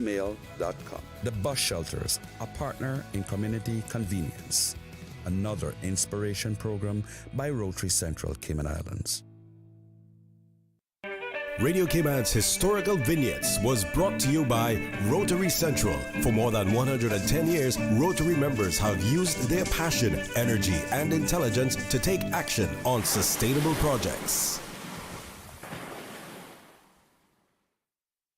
Mail.com. The bus shelters, a partner in community convenience. Another inspiration program by Rotary Central Cayman Islands. Radio Cayman's Historical Vignettes was brought to you by Rotary Central. For more than 110 years, Rotary members have used their passion, energy, and intelligence to take action on sustainable projects.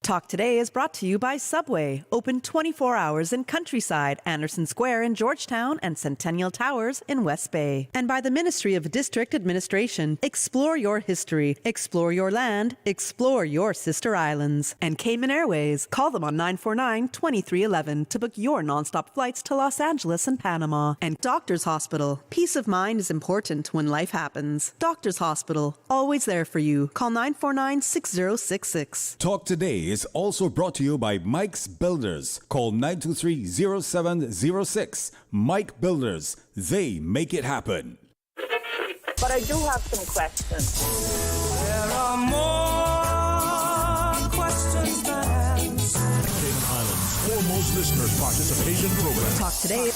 Talk Today is brought to you by Subway, open 24 hours in Countryside, Anderson Square in Georgetown, and Centennial Towers in West Bay. And by the Ministry of District Administration. Explore your history, explore your land, explore your sister islands. And Cayman Airways. Call them on 949-2311 to book your nonstop flights to Los Angeles and Panama. And Doctors Hospital. Peace of mind is important when life happens. Doctors Hospital, always there for you. Call 949-6066. Talk Today is also brought to you by Mike's Builders. Call 923-0706. Mike Builders. They make it happen. But I do have some questions. There are more questions than answers. Cayman Islands' foremost listeners participation program. Talk Today.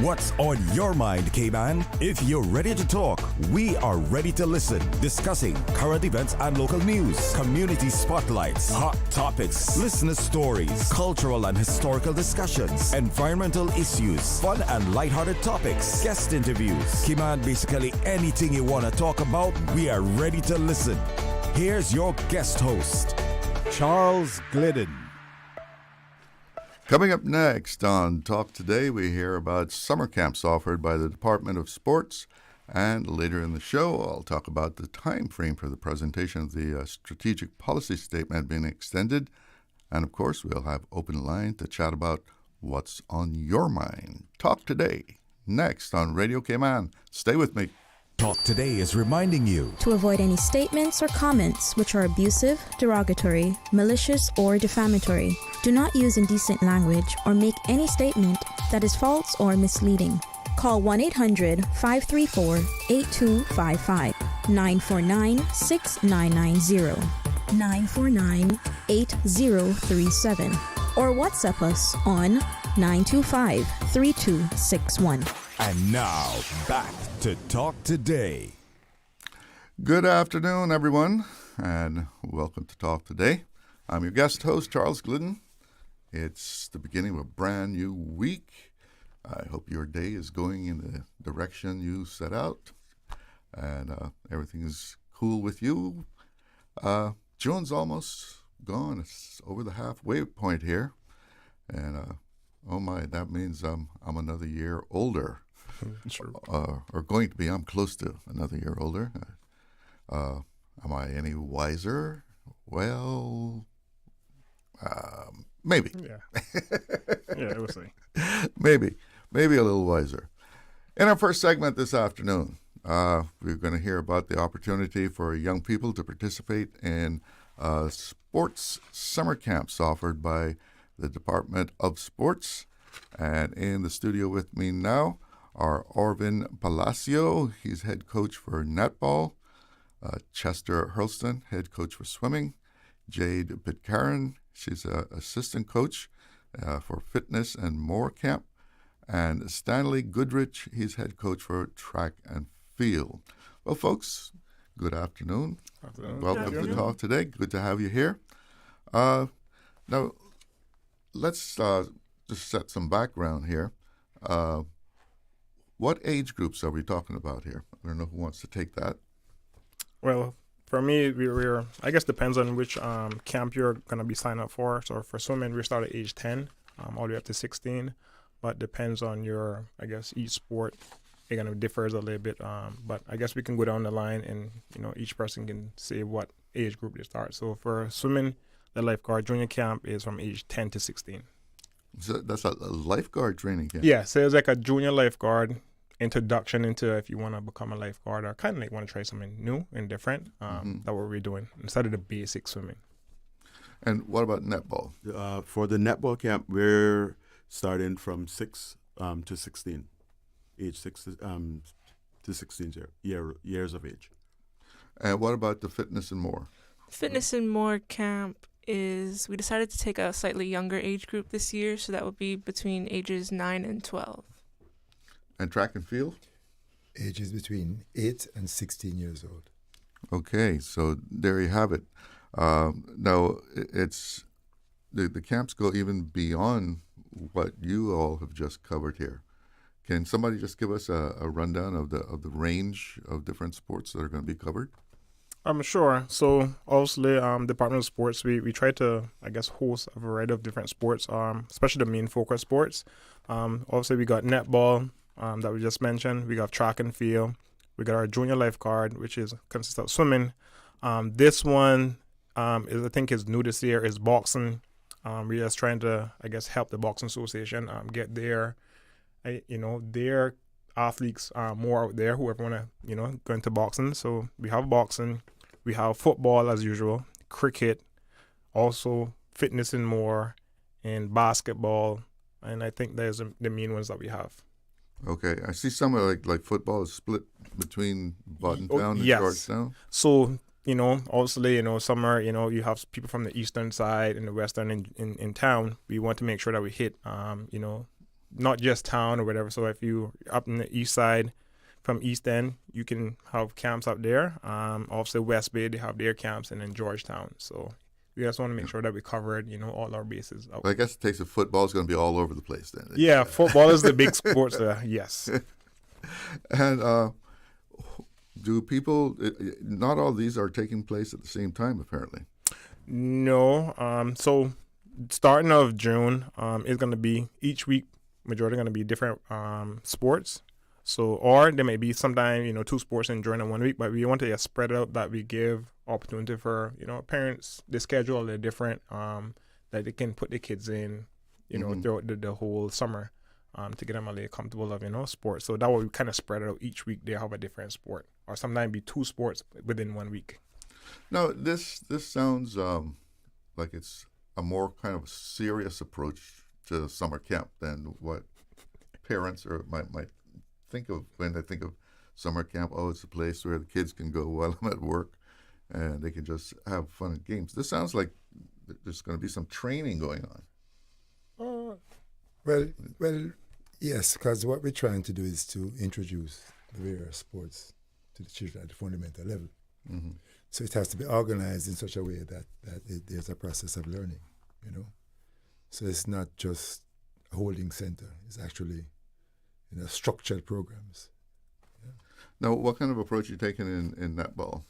What's on your mind, Cayman? If you're ready to talk, we are ready to listen. Discussing current events and local news, community spotlights, hot topics, listener stories, cultural and historical discussions, environmental issues, fun and lighthearted topics, guest interviews. Cayman, basically anything you want to talk about, we are ready to listen. Here's your guest host, Charles Glidden. Coming up next on Talk Today, we hear about summer camps offered by the Department of Sports. And later in the show, I'll talk about the time frame for the presentation of the strategic policy statement being extended. And of course, we'll have open line to chat about what's on your mind. Talk Today, next on Radio Cayman. Stay with me. Talk Today is reminding you to avoid any statements or comments which are abusive, derogatory, malicious, or defamatory. Do not use indecent language or make any statement that is false or misleading. Call 1-800-534-8255, 949-6990, 949-8037, or WhatsApp us on 925-3261. And now, back to Talk Today. Good afternoon, everyone, and welcome to Talk Today. I'm your guest host, Charles Glidden. It's the beginning of a brand new week. I hope your day is going in the direction you set out, and everything is cool with you. June's almost gone. It's over the halfway point here, and oh my, that means I'm another year older. Sure. Or going to be. I'm close to another year older. Am I any wiser? Well, maybe. Yeah. Yeah, we'll see. Maybe a little wiser. In our first segment this afternoon, we're going to hear about the opportunity for young people to participate in sports summer camps offered by the Department of Sports. And in the studio with me now are Orvin Palacio. He's head coach for netball. Chester Hurlston, head coach for swimming. Jade Pitcarin, she's an assistant coach for fitness and more camp. And Stanley Goodrich, he's head coach for track and field. Well, folks, good afternoon. Welcome to Talk Today. Good to have you here. Now, let's just set some background here. What age groups are we talking about here? I don't know who wants to take that. Well, for me, we're I guess depends on which camp you're going to be signed up for. So for swimming, we start at age 10, all the way up to 16. But depends on your, I guess, each sport. It kind of differs a little bit. But I guess we can go down the line and, each person can say what age group they start. So for swimming, the lifeguard junior camp is from age 10 to 16. So that's a lifeguard training camp? Yeah, so it's like a junior lifeguard introduction into if you want to become a lifeguard or kind of like want to try something new and different. That's what we're doing instead of the basic swimming. And what about netball? For the netball camp, we're starting from 6 to 16, age 6 to 16 years of age. And what about the fitness and more? Fitness and more camp is we decided to take a slightly younger age group this year, so that would be between ages 9 and 12. And track and field? Ages between 8 and 16 years old. Okay, so there you have it. Now, it's the camps go even beyond what you all have just covered here. Can somebody just give us a rundown of the range of different sports that are going to be covered? Sure. So obviously, Department of Sports, we try to, I guess, host a variety of different sports, especially the main focus sports. Obviously, we got netball that we just mentioned. We got track and field. We got our junior lifeguard, which consists of swimming. This one I think is new this year, is boxing. We're just trying to, I guess, help the Boxing Association get their athletes more out there, whoever want to, go into boxing. So we have boxing, we have football as usual, cricket, also fitness and more, and basketball. And I think there's the main ones that we have. Okay, I see some like football is split between Boddentown and yes. Georgetown. So, obviously, summer, you have people from the eastern side and the western in town. We want to make sure that we hit, not just town or whatever. So if you up in the east side, from East End, you can have camps up there. Also West Bay, they have their camps, and then Georgetown. So we just want to make sure that we covered, all our bases. Well, I guess it takes football is going to be all over the place then. Yeah, football is the big sport. Yes. And do people? Not all these are taking place at the same time, apparently. No. So starting of June, is going to be each week. Majority going to be different sports. So, or there may be sometime, 2 sports in during 1 week, but we want to spread out, that we give opportunity for, parents, the schedule they're different, that they can put their kids in, throughout the whole summer, to get them a little comfortable of, sports. So that way we kind of spread it out each week. They have a different sport, or sometimes be 2 sports within 1 week. Now, this sounds like it's a more kind of serious approach to summer camp than what parents might think of when they think of summer camp. Oh, it's a place where the kids can go while I'm at work and they can just have fun and games. This sounds like there's going to be some training going on. Well, yes, because what we're trying to do is to introduce the various sports to the children at the fundamental level. Mm-hmm. So it has to be organized in such a way that there's a process of learning, So it's not just a holding center. It's actually structured programs. Yeah. Now, what kind of approach are you taking in netball?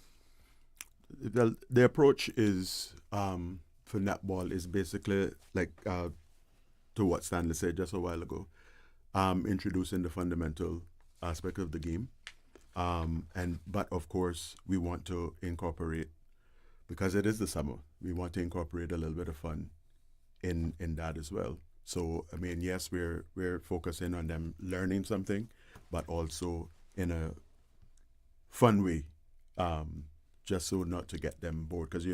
The approach is, for netball, is basically like to what Stanley said just a while ago, introducing the fundamental aspect of the game. But of course, we want to incorporate, because it is the summer, we want to incorporate a little bit of fun in that as well. So, I mean, yes, we're focusing on them learning something, but also in a fun way, just so not to get them bored. Because,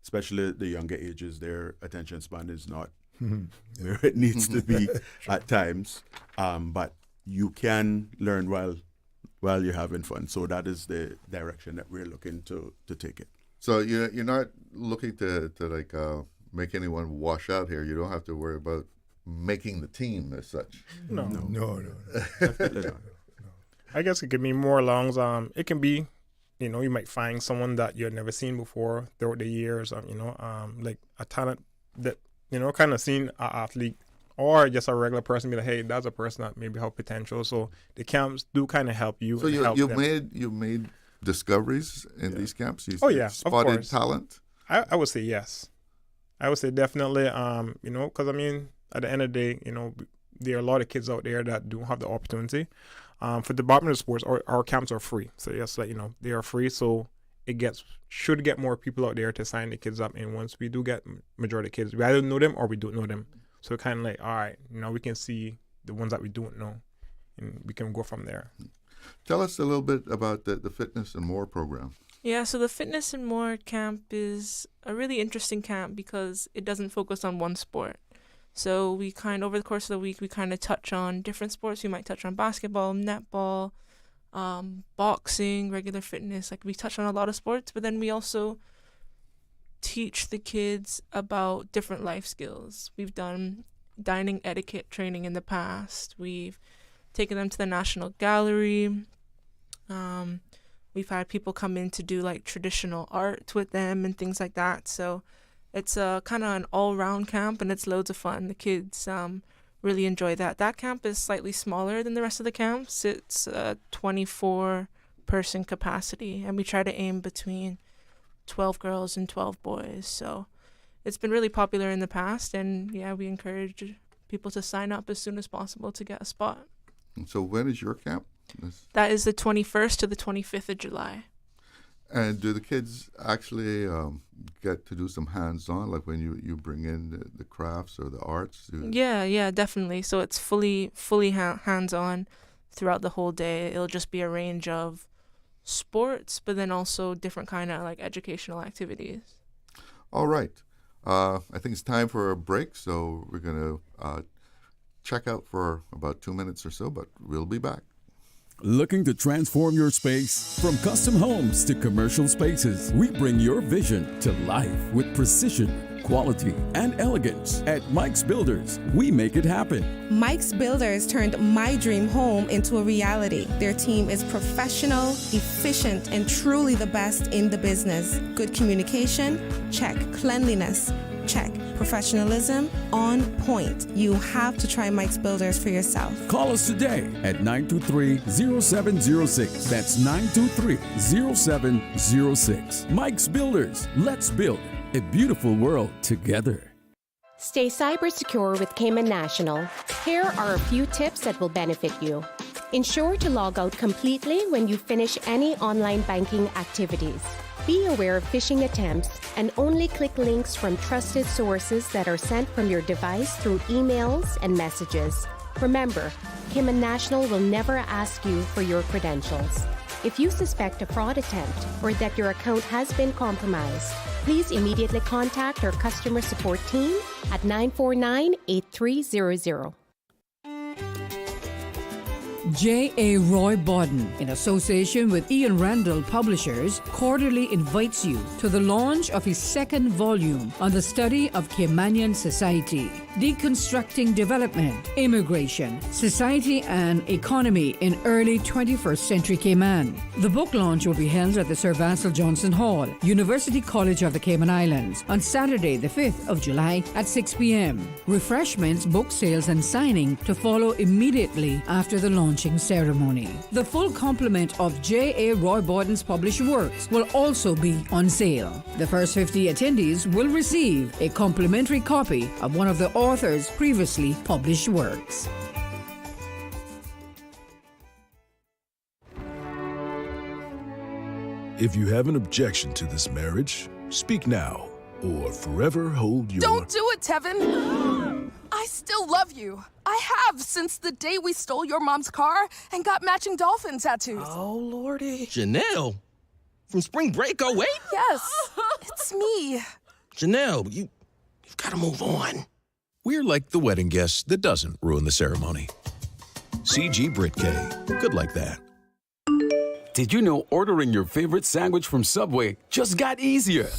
especially the younger ages, their attention span is not where it needs to be at times. But you can learn while you're having fun. So that is the direction that we're looking to take it. So you're not looking to make anyone wash out here. You don't have to worry about making the team as such. No. Definitely not. I guess it could be more along. It can be, you might find someone that you've never seen before throughout the years. Like a talent that kind of seen an athlete, or just a regular person. Be like, hey, that's a person that maybe have potential. So the camps do kind of help you. So you've made discoveries in these camps. You spotted talent. I would say yes. I would say definitely, because at the end of the day, there are a lot of kids out there that do have the opportunity. For the Department of Sports, our camps are free. So yes, they are free. So it should get more people out there to sign the kids up. And once we do get majority of kids, we either know them or we don't know them. So we're kind of like, all right, now we can see the ones that we don't know, and we can go from there. Tell us a little bit about the Fitness and More program. Yeah, so the Fitness and More camp is a really interesting camp because it doesn't focus on one sport. So we over the course of the week, we kind of touch on different sports. We might touch on basketball, netball, boxing, regular fitness. Like we touch on a lot of sports, but then we also teach the kids about different life skills. We've done dining etiquette training in the past. We've taken them to the National Gallery. We've had people come in to do like traditional art with them and things like that. So it's kind of an all-round camp, and it's loads of fun. The kids really enjoy that. That camp is slightly smaller than the rest of the camps. It's a 24-person capacity, and we try to aim between 12 girls and 12 boys. So it's been really popular in the past, and yeah, we encourage people to sign up as soon as possible to get a spot. And so when is your camp? That is the 21st to the 25th of July. And do the kids actually get to do some hands-on, like when you bring in the crafts or the arts? Yeah, definitely. So it's fully hands-on throughout the whole day. It'll just be a range of sports, but then also different kind of like educational activities. All right. I think it's time for a break, so we're going to check out for about 2 minutes or so, but we'll be back. Looking to transform your space? From custom homes to commercial spaces, we bring your vision to life with precision, quality, and elegance. At Mike's Builders, we make it happen. Mike's Builders turned my dream home into a reality. Their team is professional, efficient, and truly the best in the business. Good communication? Check. Cleanliness? Check. Professionalism? On point. You have to try Mike's Builders for yourself. Call us today at 923-0706. That's 923-0706. Mike's Builders. Let's build a beautiful world together. Stay cyber secure with Cayman National. Here are a few tips that will benefit you. Ensure to log out completely when you finish any online banking activities. Be aware of phishing attempts and only click links from trusted sources that are sent from your device through emails and messages. Remember, Cayman National will never ask you for your credentials. If you suspect a fraud attempt or that your account has been compromised, please immediately contact our customer support team at 949-8300. J.A. Roy Bodden, in association with Ian Randall Publishers, cordially invites you to the launch of his second volume on the study of Caymanian society, Deconstructing Development, Immigration, Society and Economy in Early 21st Century Cayman. The book launch will be held at the Sir Vassal Johnson Hall, University College of the Cayman Islands, on Saturday, the 5th of July at 6 p.m. Refreshments, book sales and signing to follow immediately after the launching ceremony. The full complement of J.A. Roy Bodden's published works will also be on sale. The first 50 attendees will receive a complimentary copy of one of the author's previously published works. If you have an objection to this marriage, speak now or forever hold your... Don't do it, Tevin! I still love you. I have since the day we stole your mom's car and got matching dolphin tattoos. Oh, Lordy. Janelle? From spring break 08? Yes, it's me. Janelle, you've got to move on. We're like the wedding guest that doesn't ruin the ceremony. CG Britcay. Good like that. Did you know ordering your favorite sandwich from Subway just got easier?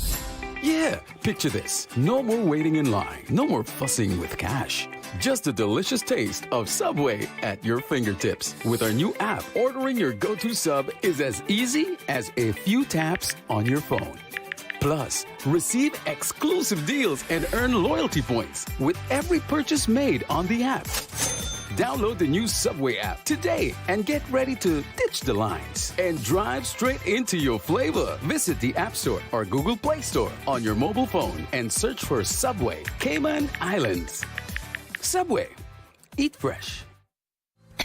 Yeah, picture this. No more waiting in line. No more fussing with cash. Just a delicious taste of Subway at your fingertips. With our new app, ordering your go-to sub is as easy as a few taps on your phone. Plus, receive exclusive deals and earn loyalty points with every purchase made on the app. Download the new Subway app today and get ready to ditch the lines and drive straight into your flavor. Visit the App Store or Google Play Store on your mobile phone and search for Subway Cayman Islands. Subway. Eat fresh.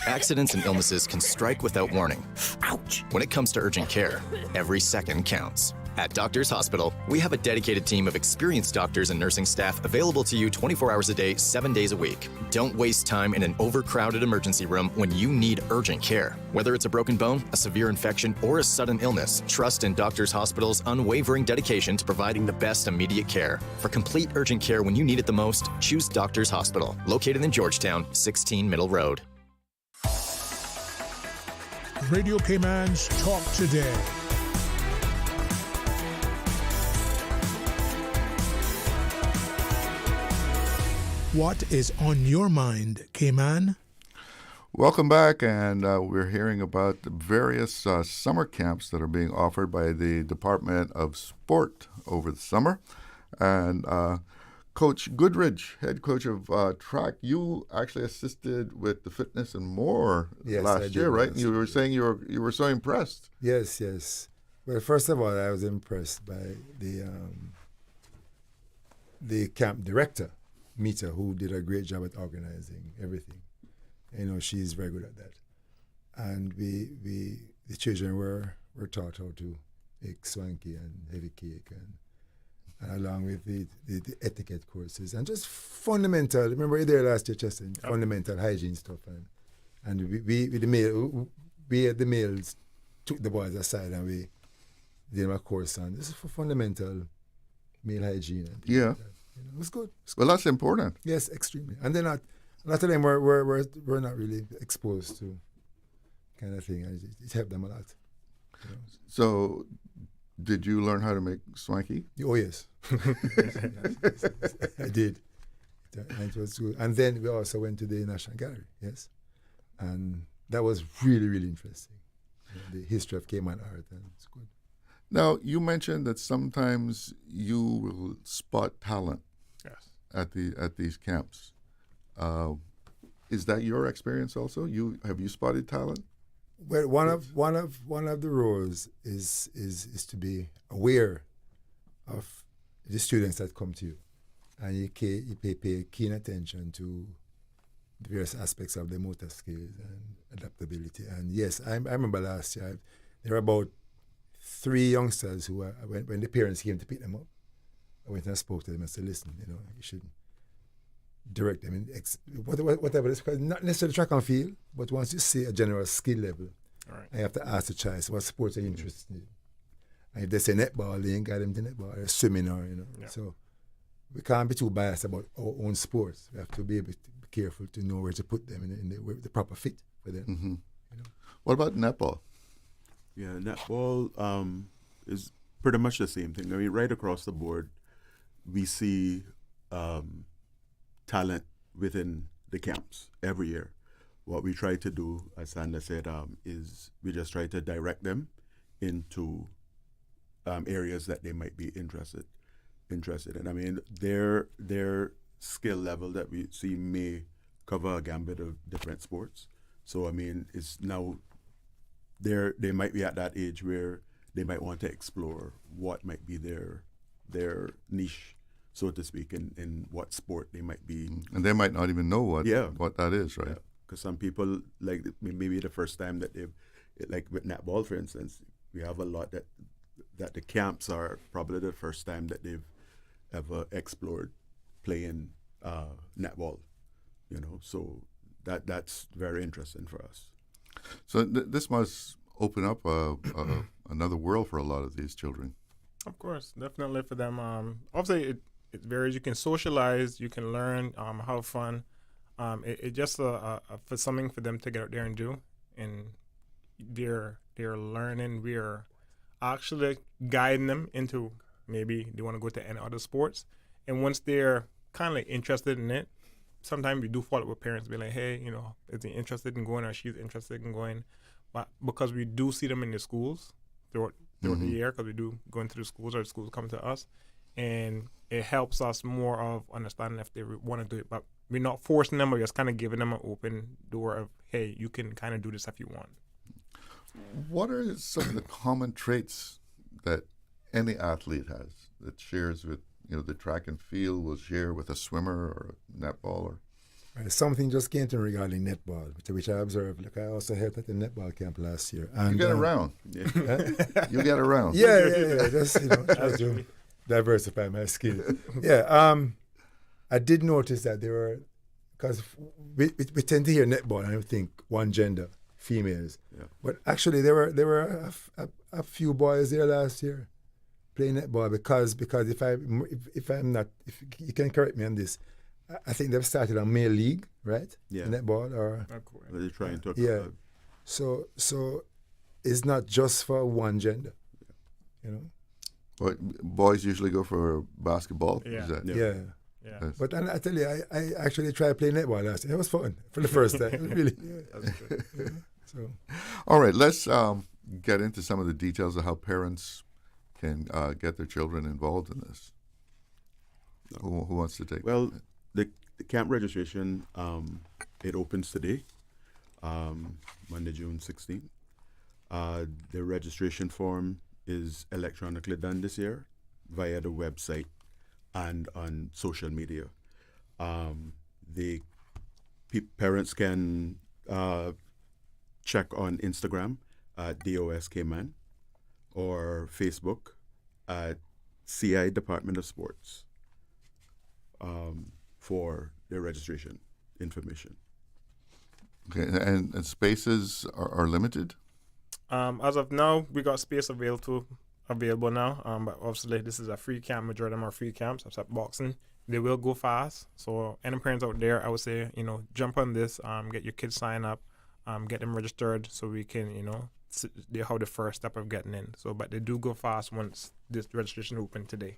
Accidents and illnesses can strike without warning. Ouch! When it comes to urgent care, every second counts. At Doctors Hospital, we have a dedicated team of experienced doctors and nursing staff available to you 24 hours a day, 7 days a week. Don't waste time in an overcrowded emergency room when you need urgent care. Whether it's a broken bone, a severe infection, or a sudden illness, trust in Doctors Hospital's unwavering dedication to providing the best immediate care. For complete urgent care when you need it the most, choose Doctors Hospital, located in Georgetown, 16 Middle Road. Radio Cayman's Talk Today. What is on your mind, Cayman? Welcome back, and we're hearing about the various summer camps that are being offered by the Department of Sport over the summer. And Coach Goodrich, head coach of track, you actually assisted with the fitness and more last year, right? And you were saying you were so impressed. Yes. Well, first of all, I was impressed by the camp director, Mita, who did a great job at organizing everything. She's very good at that. And the children were taught how to make swanky and heavy cake, and along with the etiquette courses and just fundamental. Remember you there last year, Chester? Fundamental hygiene stuff, and we the males took the boys aside and we did a course on this is for fundamental male hygiene. And yeah. Like that. It was good. Well, that's important. Yes, extremely. And then a lot of them we're not really exposed to kind of thing. And it helped them a lot. So, did you learn how to make swanky? Oh yes, I did. And it was good. And then we also went to the National Gallery. Yes, and that was really, really interesting. The history of Cayman art, and it's good. Now, you mentioned that sometimes you will spot talent at these camps. Is that your experience also? Have you spotted talent? Well, one of the roles is to be aware of the students that come to you, and you pay keen attention to the various aspects of their motor skills and adaptability. And yes, I remember last year there were about 3 youngsters who when the parents came to pick them up, I went and spoke to them and said, listen, you should direct them in whatever it's called, not necessarily track and field, but once you see a general skill level, I have to ask the child, what sports are you interested in? And if they say netball, they ain't got them to netball, or swimming, or So we can't be too biased about our own sports. We have to be able to be careful to know where to put them in the proper fit for them. Mm-hmm. What about netball? Yeah, netball is pretty much the same thing. I mean, right across the board, we see talent within the camps every year. What we try to do, as Sandra said, is we just try to direct them into areas that they might be interested in. I mean, their skill level that we see may cover a gambit of different sports. So, I mean, it's now they might be at that age where they might want to explore what might be their niche, so to speak, in what sport they might be. And they might not even know what that is, right? Because some people, like maybe the first time that they've, like with netball, for instance, we have a lot that the camps are probably the first time that they've ever explored playing netball, so that's very interesting for us. So this must open up another world for a lot of these children. Of course, definitely for them. Obviously, it varies. You can socialize, you can learn, have fun. It just for something for them to get out there and do, and they're learning. We're actually guiding them into maybe they want to go to any other sports, and once they're kind of interested in it, sometimes we do follow up with parents, be like, hey, is he interested in going or she's interested in going? But because we do see them in the schools throughout the year, because we do go into the schools or the schools come to us, and it helps us more of understanding if they want to do it. But we're not forcing them, we're just kind of giving them an open door of, hey, you can kind of do this if you want. What are some of the common traits that any athlete has that shares with, the track and field will share with a swimmer or a netballer? Right, something just came to me regarding netball, which I observed. Look, I also helped at the netball camp last year. And, you get around. You get around. Yeah. Just, try to diversify my skills. I did notice that there were, because we tend to hear netball and I think one gender, females. Yeah. But actually there were a few boys there last year playing netball because if you can correct me on this, I think they've started a male league, right? Yeah. Netball or they're trying to. Yeah. So it's not just for one gender, But boys usually go for basketball. Yeah. Is that? Yeah. Yeah. Yes. But I tell you, I actually tried playing netball last year. It was fun for the first time. It was really. That's true. So. All right, let's get into some of the details of how parents can get their children involved in this. Who wants to take? Well, the camp registration, it opens today, Monday, June 16th. The registration form is electronically done this year via the website and on social media. The parents can check on Instagram at DOS Cayman or Facebook at CI Department of Sports for their registration information. Okay, and spaces are limited? As of now, we got space available now. But obviously, this is a free camp. Majority of them are free camps, except boxing. They will go fast. So any parents out there, I would say, jump on this. Get your kids signed up. Get them registered so we can, they have the first step of getting in. So, but they do go fast once this registration open today.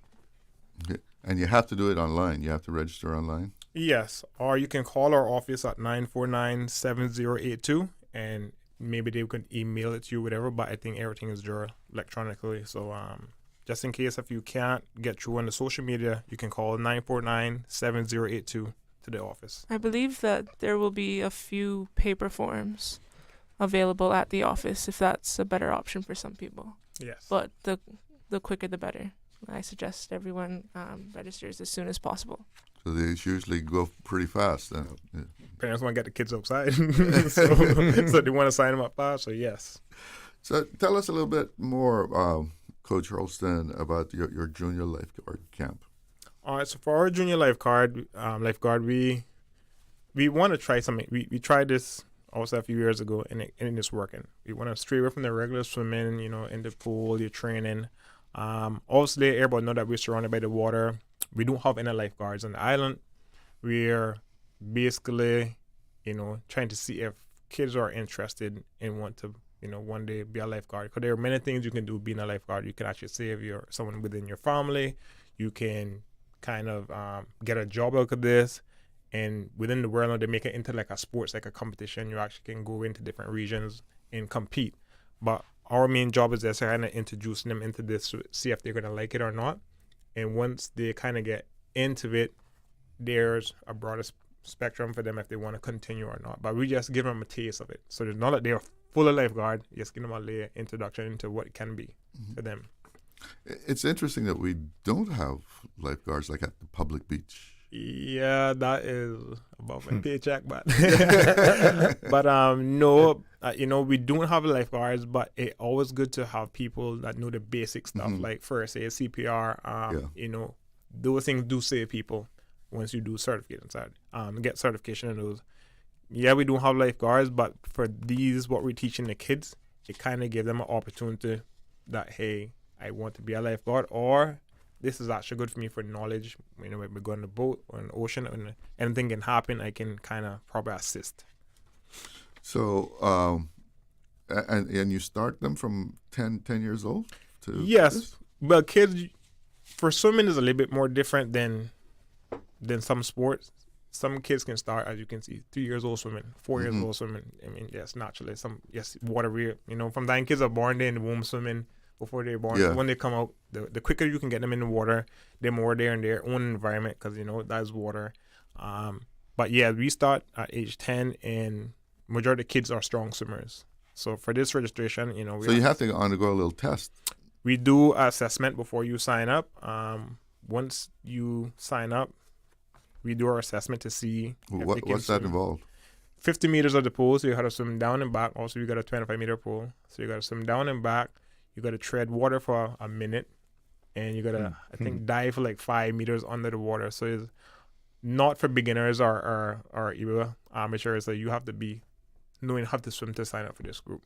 Okay. And you have to do it online. You have to register online? Yes. Or you can call our office at 949-7082 and maybe they could email it to you, whatever, but I think everything is done electronically. So just in case if you can't get through on the social media, you can call 949-7082 to the office. I believe that there will be a few paper forms available at the office if that's a better option for some people. Yes. But the quicker the better. I suggest everyone registers as soon as possible. So they usually go pretty fast then. Yeah. Parents want to get the kids outside, so they want to sign them up fast, so yes. So tell us a little bit more, Coach Hurlston, about your junior lifeguard camp. All right, so for our junior lifeguard, we want to try something. We tried this also a few years ago, and it's working. We want to stray away from the regular swimming, in the pool, your training. Obviously, everybody know that we're surrounded by the water. We don't have any lifeguards on the island. We're basically, trying to see if kids are interested and want to, one day be a lifeguard. Because there are many things you can do being a lifeguard. You can actually save someone within your family. You can kind of get a job out of this. And within the world, they make it into like a sports, like a competition. You actually can go into different regions and compete. But our main job is just kind of introducing them into this to see if they're going to like it or not. And once they kind of get into it, there's a broader spectrum for them if they want to continue or not. But we just give them a taste of it. So there's not that they're full of lifeguard. Just give them a little introduction into what it can be for them. It's interesting that we don't have lifeguards like at the public beach. Yeah, that is above my paycheck, but no, we don't have lifeguards, but it's always good to have people that know the basic stuff, like first aid, CPR. Those things do save people once you do certification side. Get certification in those. Yeah, we don't have lifeguards, but for these, what we're teaching the kids, it kind of gives them an opportunity that, hey, I want to be a lifeguard, or this is actually good for me for knowledge. When we go on the boat or in the ocean, and anything can happen, I can kind of probably assist. So, and you start them from 10 years old? Yes. This? Well, kids, for swimming is a little bit more different than some sports. Some kids can start, as you can see, 2 years old swimming, 4 years old swimming. I mean, yes, naturally. Water, from the time kids are born, they're in the womb swimming. Before they're born, when they come out, the quicker you can get them in the water, they're more there in their own environment because that's water. But yeah, we start at age 10, and majority of the kids are strong swimmers. So for this registration, so you have to undergo a little test. We do assessment before you sign up. Once you sign up, we do our assessment to see what's that involved. 50 meters of the pool, so you have to swim down and back. Also, you got a 25-meter pool, so you got to swim down and back. You got to tread water for a minute, and you got to, I think, dive for like 5 meters under the water. So it's not for beginners or even amateurs. So you have to be knowing how to swim to sign up for this group.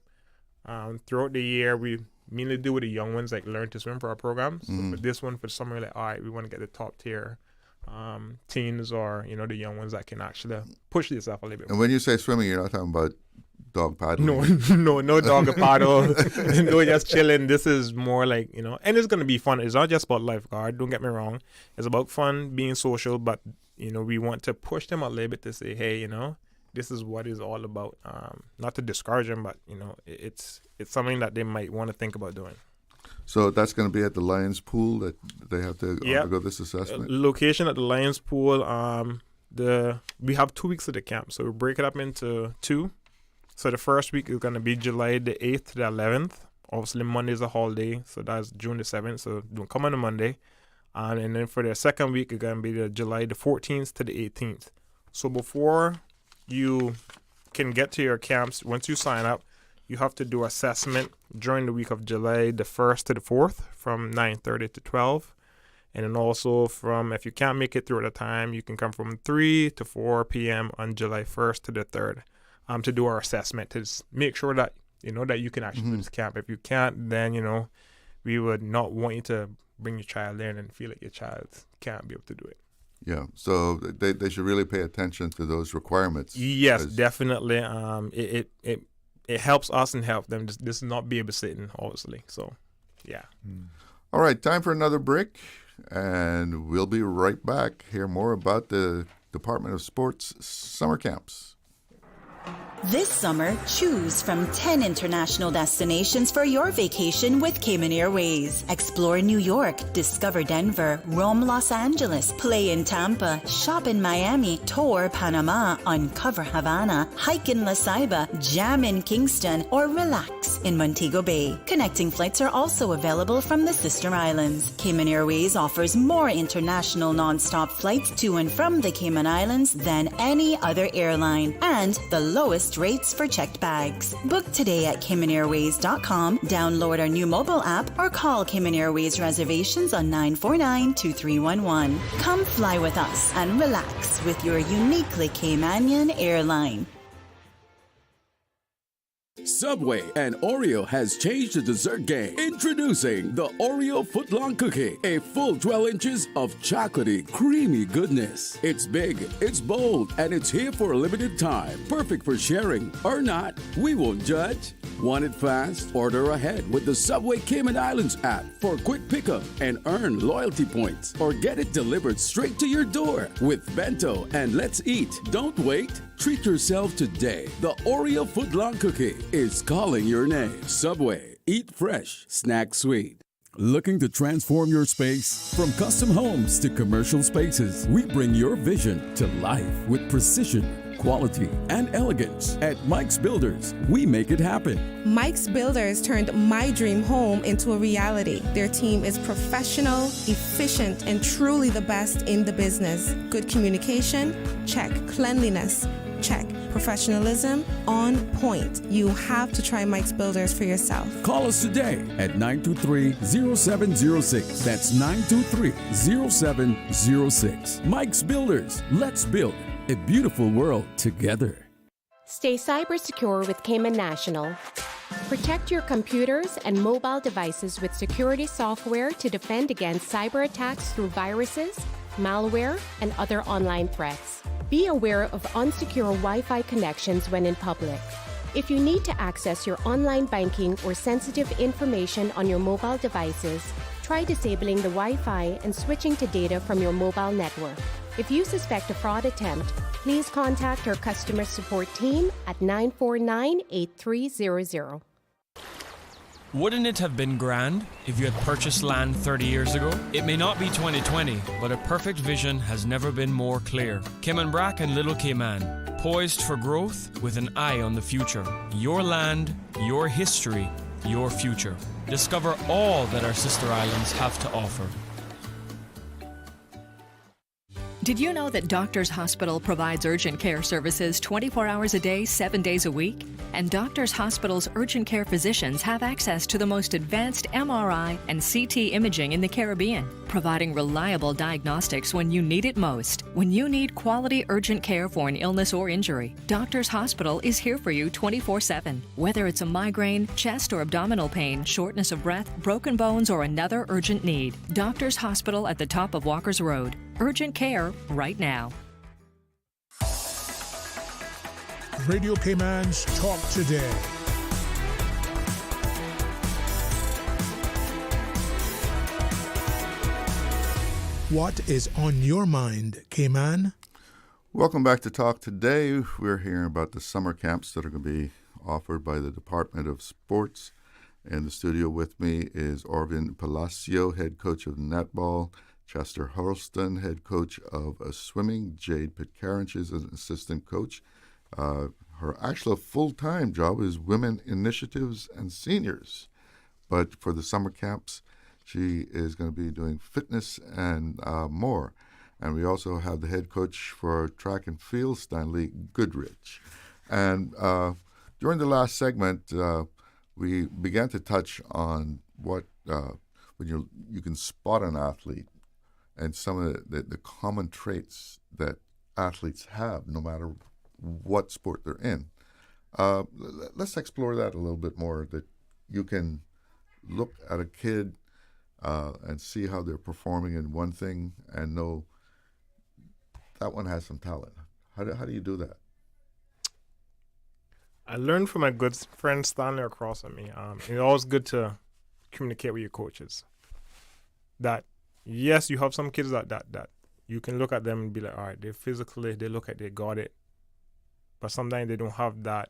Throughout the year, we mainly do with the young ones, like learn to swim for our programs. So for this one, for summer, like, all right, we want to get the top tier teens or, the young ones that can actually push themselves a little bit more. And when you say swimming, you're not talking about dog paddling. No dog paddle. No, just chilling. This is more like, and it's going to be fun. It's not just about lifeguard. Don't get me wrong. It's about fun, being social, but, we want to push them a little bit to say, hey, this is what it's all about. Not to discourage them, but, it's something that they might want to think about doing. So that's going to be at the Lions Pool that they have to undergo this assessment? Location at the Lions Pool. We have 2 weeks of the camp, so we break it up into 2. So the first week is going to be July the 8th to the 11th. Obviously, Monday is a holiday, so that's June the 7th, so don't come on a Monday. And then for the second week, it's going to be the July the 14th to the 18th. So before you can get to your camps, once you sign up, you have to do assessment during the week of July the 1st to the 4th from 9:30 to 12. And then also if you can't make it through the time, you can come from 3 to 4 p.m. on July 1st to the 3rd to do our assessment to make sure that, that you can actually do this camp. If you can't, then, we would not want you to bring your child there and then feel like your child can't be able to do it. Yeah, so they should really pay attention to those requirements. Yes, definitely. It helps us and help them. This is not babysitting, obviously. So, yeah. All right, time for another break, and we'll be right back. Hear more about the Department of Sports summer camps. This summer, choose from 10 international destinations for your vacation with Cayman Airways. Explore New York, discover Denver, roam Los Angeles, play in Tampa, shop in Miami, tour Panama, uncover Havana, hike in La Ceiba, jam in Kingston, or relax in Montego Bay. Connecting flights are also available from the sister islands. Cayman Airways offers more international non-stop flights to and from the Cayman Islands than any other airline, and the lowest rates for checked bags. Book today at CaymanAirways.com, download our new mobile app, or call Cayman Airways reservations on 949-2311. Come fly with us and relax with your uniquely Caymanian airline. Subway and Oreo has changed the dessert game. Introducing the Oreo Footlong Cookie, a full 12 inches of chocolatey, creamy goodness. It's big, it's bold, and it's here for a limited time. Perfect for sharing or not. We won't judge. Want it fast? Order ahead with the Subway Cayman Islands app for quick pickup and earn loyalty points, or get it delivered straight to your door with Bento and Let's Eat. Don't wait. Treat yourself today. The Oreo Footlong Cookie is calling your name. Subway. Eat fresh. Snack sweet. Looking to transform your space? From custom homes to commercial spaces, we bring your vision to life with precision, quality, and elegance. At Mike's Builders, we make it happen. Mike's Builders turned my dream home into a reality. Their team is professional, efficient, and truly the best in the business. Good communication? Check. Cleanliness? Check. Professionalism? On point. You have to try Mike's Builders for yourself. Call us today at 923-0706. That's 923-0706. Mike's Builders. Let's build a beautiful world together. Stay cyber secure with Cayman National. Protect your computers and mobile devices with security software to defend against cyber attacks through viruses, malware, and other online threats. Be aware of unsecure Wi-Fi connections when in public. If you need to access your online banking or sensitive information on your mobile devices, try disabling the Wi-Fi and switching to data from your mobile network. If you suspect a fraud attempt, please contact our customer support team at 949-8300. Wouldn't it have been grand if you had purchased land 30 years ago? It may not be 2020, but a perfect vision has never been more clear. Cayman Brac and Little Cayman, poised for growth with an eye on the future. Your land, your history, your future. Discover all that our sister islands have to offer. Did you know that Doctors Hospital provides urgent care services 24 hours a day, 7 days a week? And Doctors Hospital's urgent care physicians have access to the most advanced MRI and CT imaging in the Caribbean, providing reliable diagnostics when you need it most. When you need quality urgent care for an illness or injury, Doctors Hospital is here for you 24/7. Whether it's a migraine, chest or abdominal pain, shortness of breath, broken bones, or another urgent need, Doctors Hospital at the top of Walker's Road. Urgent care right now. Radio Cayman's Talk Today. What is on your mind, Cayman? Welcome back to Talk Today. We're hearing about the summer camps that are going to be offered by the Department of Sports. In the studio with me is Orvin Palacio, head coach of netball, Chester Hurlston, head coach of swimming, Jade Pitcarin, she's an assistant coach. Her actual full-time job is women initiatives and seniors. But for the summer camps, she is going to be doing fitness and more. And we also have the head coach for track and field, Stanley Goodrich. And during the last segment, we began to touch on what when you can spot an athlete and some of the common traits that athletes have, no matter what sport they're in. Let's explore that a little bit more, that you can look at a kid and see how they're performing in one thing and know that one has some talent. How do you do that? I learned from my good friend Stanley across from me. It's always good to communicate with your coaches. That, yes, you have some kids that you can look at them and be like, all right, they look like they got it. But sometimes they don't have that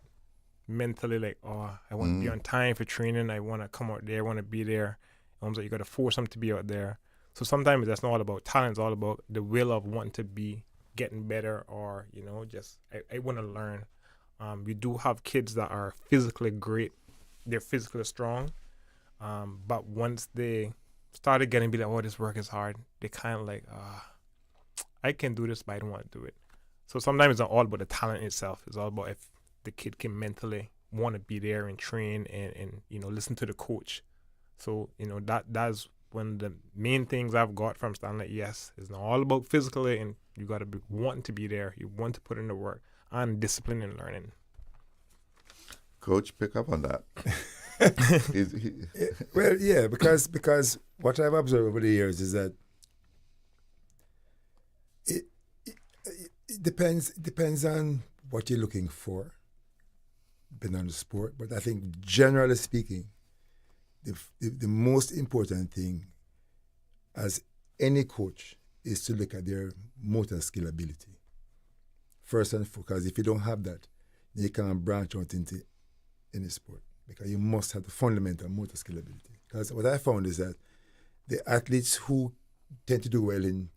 mentally, like, oh, I want to be on time for training. I want to come out there. I want to be there. Almost like you got to force them to be out there. So sometimes that's not all about talent. It's all about the will of wanting to be getting better, or, just I want to learn. We do have kids that are physically great. They're physically strong. But once they started getting be like, oh, this work is hard, they kind of like, I can do this, but I don't want to do it. So sometimes it's not all about the talent itself. It's all about if the kid can mentally want to be there and train and listen to the coach. So, that's one of the main things I've got from Stanley. Yes, it's not all about physically, and you got to be wanting to be there. You want to put in the work and discipline and learning. Coach, pick up on that. Well, yeah, because what I've observed over the years is that it depends on what you're looking for, depending on the sport. But I think generally speaking, the most important thing as any coach is to look at their motor skill ability. First and foremost, because if you don't have that, you can't branch out into any sport, because you must have the fundamental motor skill ability. Because what I found is that the athletes who tend to do well in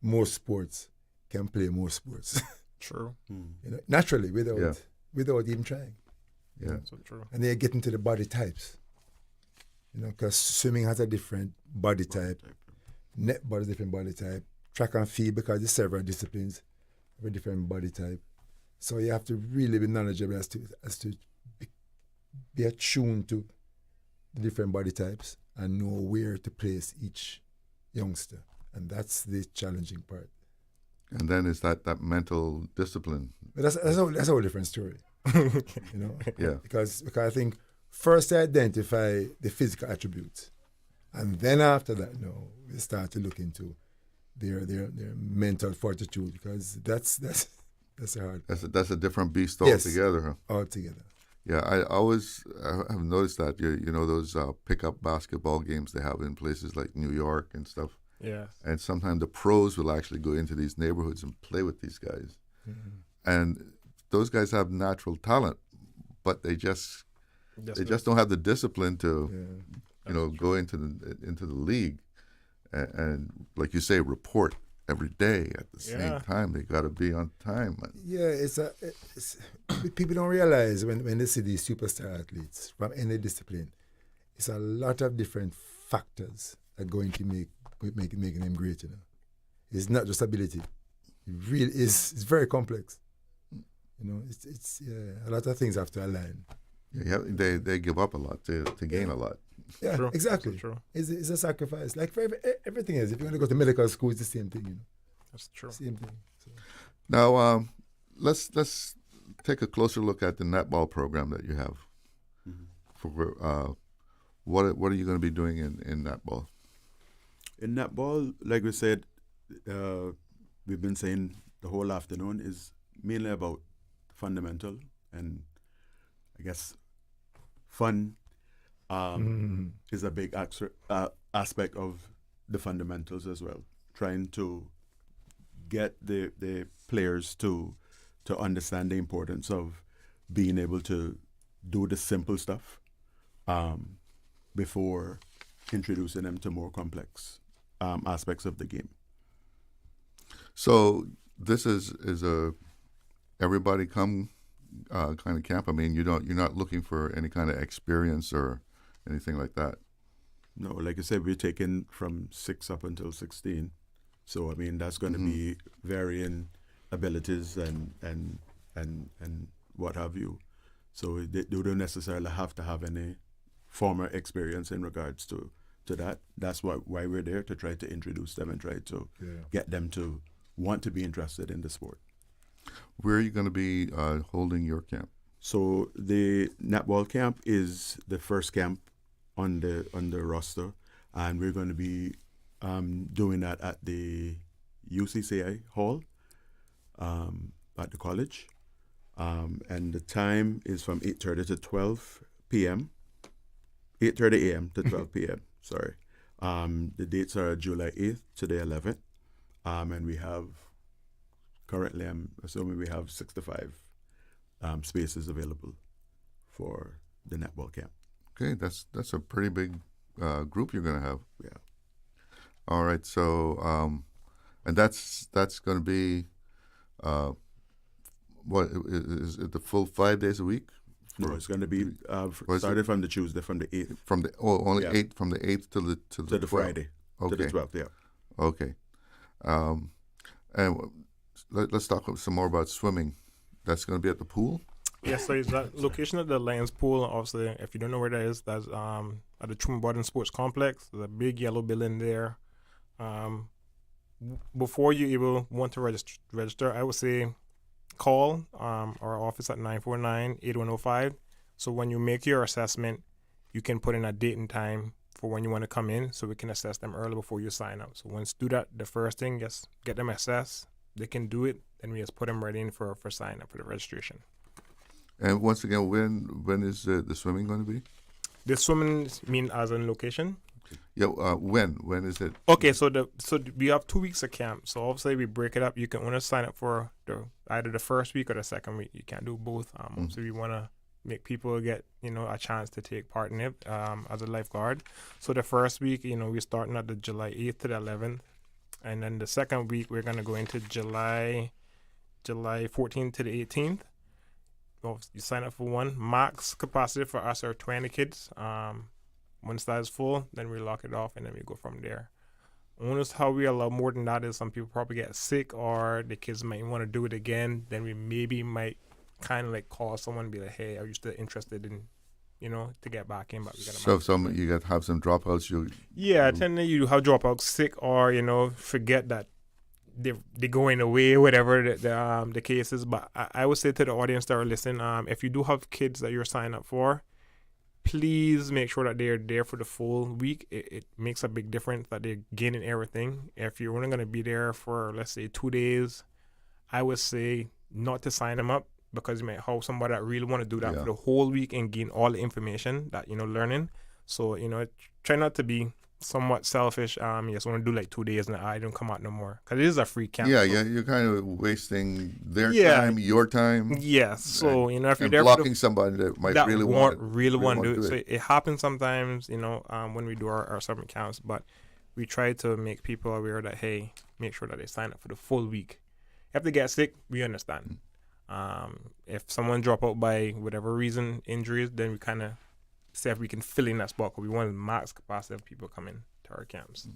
most sports can play more sports. True. Naturally, without even trying. Yeah, so true. And they get into the body types. Because swimming has a different body type, netball is a different body type, track and field, because there's several disciplines, have a different body type. So you have to really be knowledgeable as to be attuned to the different body types and know where to place each youngster. And that's the challenging part. And then is that mental discipline. But that's a whole different story. Yeah. Because I think first identify the physical attributes, and then after that, we start to look into their mental fortitude, because that's a hard. That's a different beast altogether. Yes, huh? Altogether. Yeah, I have noticed that. Those pickup basketball games they have in places like New York and stuff. Yeah. And sometimes the pros will actually go into these neighborhoods and play with these guys, and those guys have natural talent, but they just don't have the discipline to, go into the league, and like you say, report every day at the same time. They got to be on time. Yeah, it's people don't realize when they see these superstar athletes from any discipline, it's a lot of different factors that go into making them great. It's not just ability. It really is. It's very complex. It's a lot of things have to align. Yeah, they give up a lot to gain a lot. Yeah, true. Exactly. That's true. It's a sacrifice. Like for everything else. If you want to go to medical school, it's the same thing. That's true. Same thing. So. Now, let's take a closer look at the netball program that you have. For what are you going to be doing in netball? In netball, like we said, we've been saying the whole afternoon, is mainly about fundamental, and I guess fun is a big aspect of the fundamentals as well. Trying to get the players to understand the importance of being able to do the simple stuff before introducing them to more complex aspects of the game. So this is a everybody come kind of camp. I mean, you're not looking for any kind of experience or anything like that. No, like I said, we're taking from 6 up until 16. So I mean, that's going to be varying abilities and what have you. So they don't necessarily have to have any former experience in regards to that. That's why we're there, to try to introduce them and try to get them to want to be interested in the sport. Where are you going to be holding your camp? So the netball camp is the first camp on the roster, and we're going to be doing that at the UCCI hall at the college, and the time is from 8:30 to 12 p.m. 8:30 a.m. to 12 p.m. Sorry. The dates are July 8th to the 11th, and we have currently, I'm assuming we have 65 spaces available for the netball camp. Okay, that's a pretty big group you're going to have. Yeah. All right, so and that's going to be what is it, the full 5 days a week? No, it's going to be started from the Tuesday, from the 8th. From the only 8th, from the 8th to the 12th. Friday. Okay. To the 12th, yeah. Okay. And let's talk some more about swimming. That's going to be at the pool? Yes, so it's that location at the Lions Pool. Obviously, if you don't know where that is, that's at the Truman Borden Sports Complex. There's a big yellow building there. Before you even want to register, I would say call our office at 949-8105. So when you make your assessment, you can put in a date and time for when you want to come in, so we can assess them early before you sign up. So once do that, the first thing, just get them assessed. They can do it, then we just put them right in for sign up for the registration. And once again, when is the swimming going to be? The swimming mean as in location? Yeah, when is it? Okay, so we have 2 weeks of camp. So obviously we break it up. You can only sign up for either the first week or the second week. You can't do both. So we want to make people get a chance to take part in it as a lifeguard. So the first week, we're starting at the July 8th to the 11th, and then the second week we're gonna go into July 14th to the 18th. You sign up for one. Max capacity for us are 20 kids. Once that is full, then we lock it off and then we go from there. Notice how we allow more than that is some people probably get sick or the kids might want to do it again. Then we maybe might kind of like call someone and be like, hey, are you still interested in, to get back in? But we gotta you got to have some dropouts. Tend to you have dropouts, sick or, forget that they're going away, whatever the case is. But I would say to the audience that are listening, if you do have kids that you're signing up for, please make sure that they're there for the full week. It makes a big difference that they're gaining everything. If you're only going to be there for, let's say, 2 days, I would say not to sign them up, because you might have somebody that really want to do that for the whole week and gain all the information that, learning. So, try not to be somewhat selfish. You just want to do like 2 days and I don't come out no more, because it is a free camp. Yeah, you're kind of wasting their time, your time. Yes. So if you're there blocking somebody that might really want to do it. So it happens sometimes, when we do our summer camps, but we try to make people aware that, hey, make sure that they sign up for the full week. If they get sick, we understand. If someone drop out by whatever reason, injuries, then we kind of see if we can fill in that spot, because we want max capacity of people coming to our camps.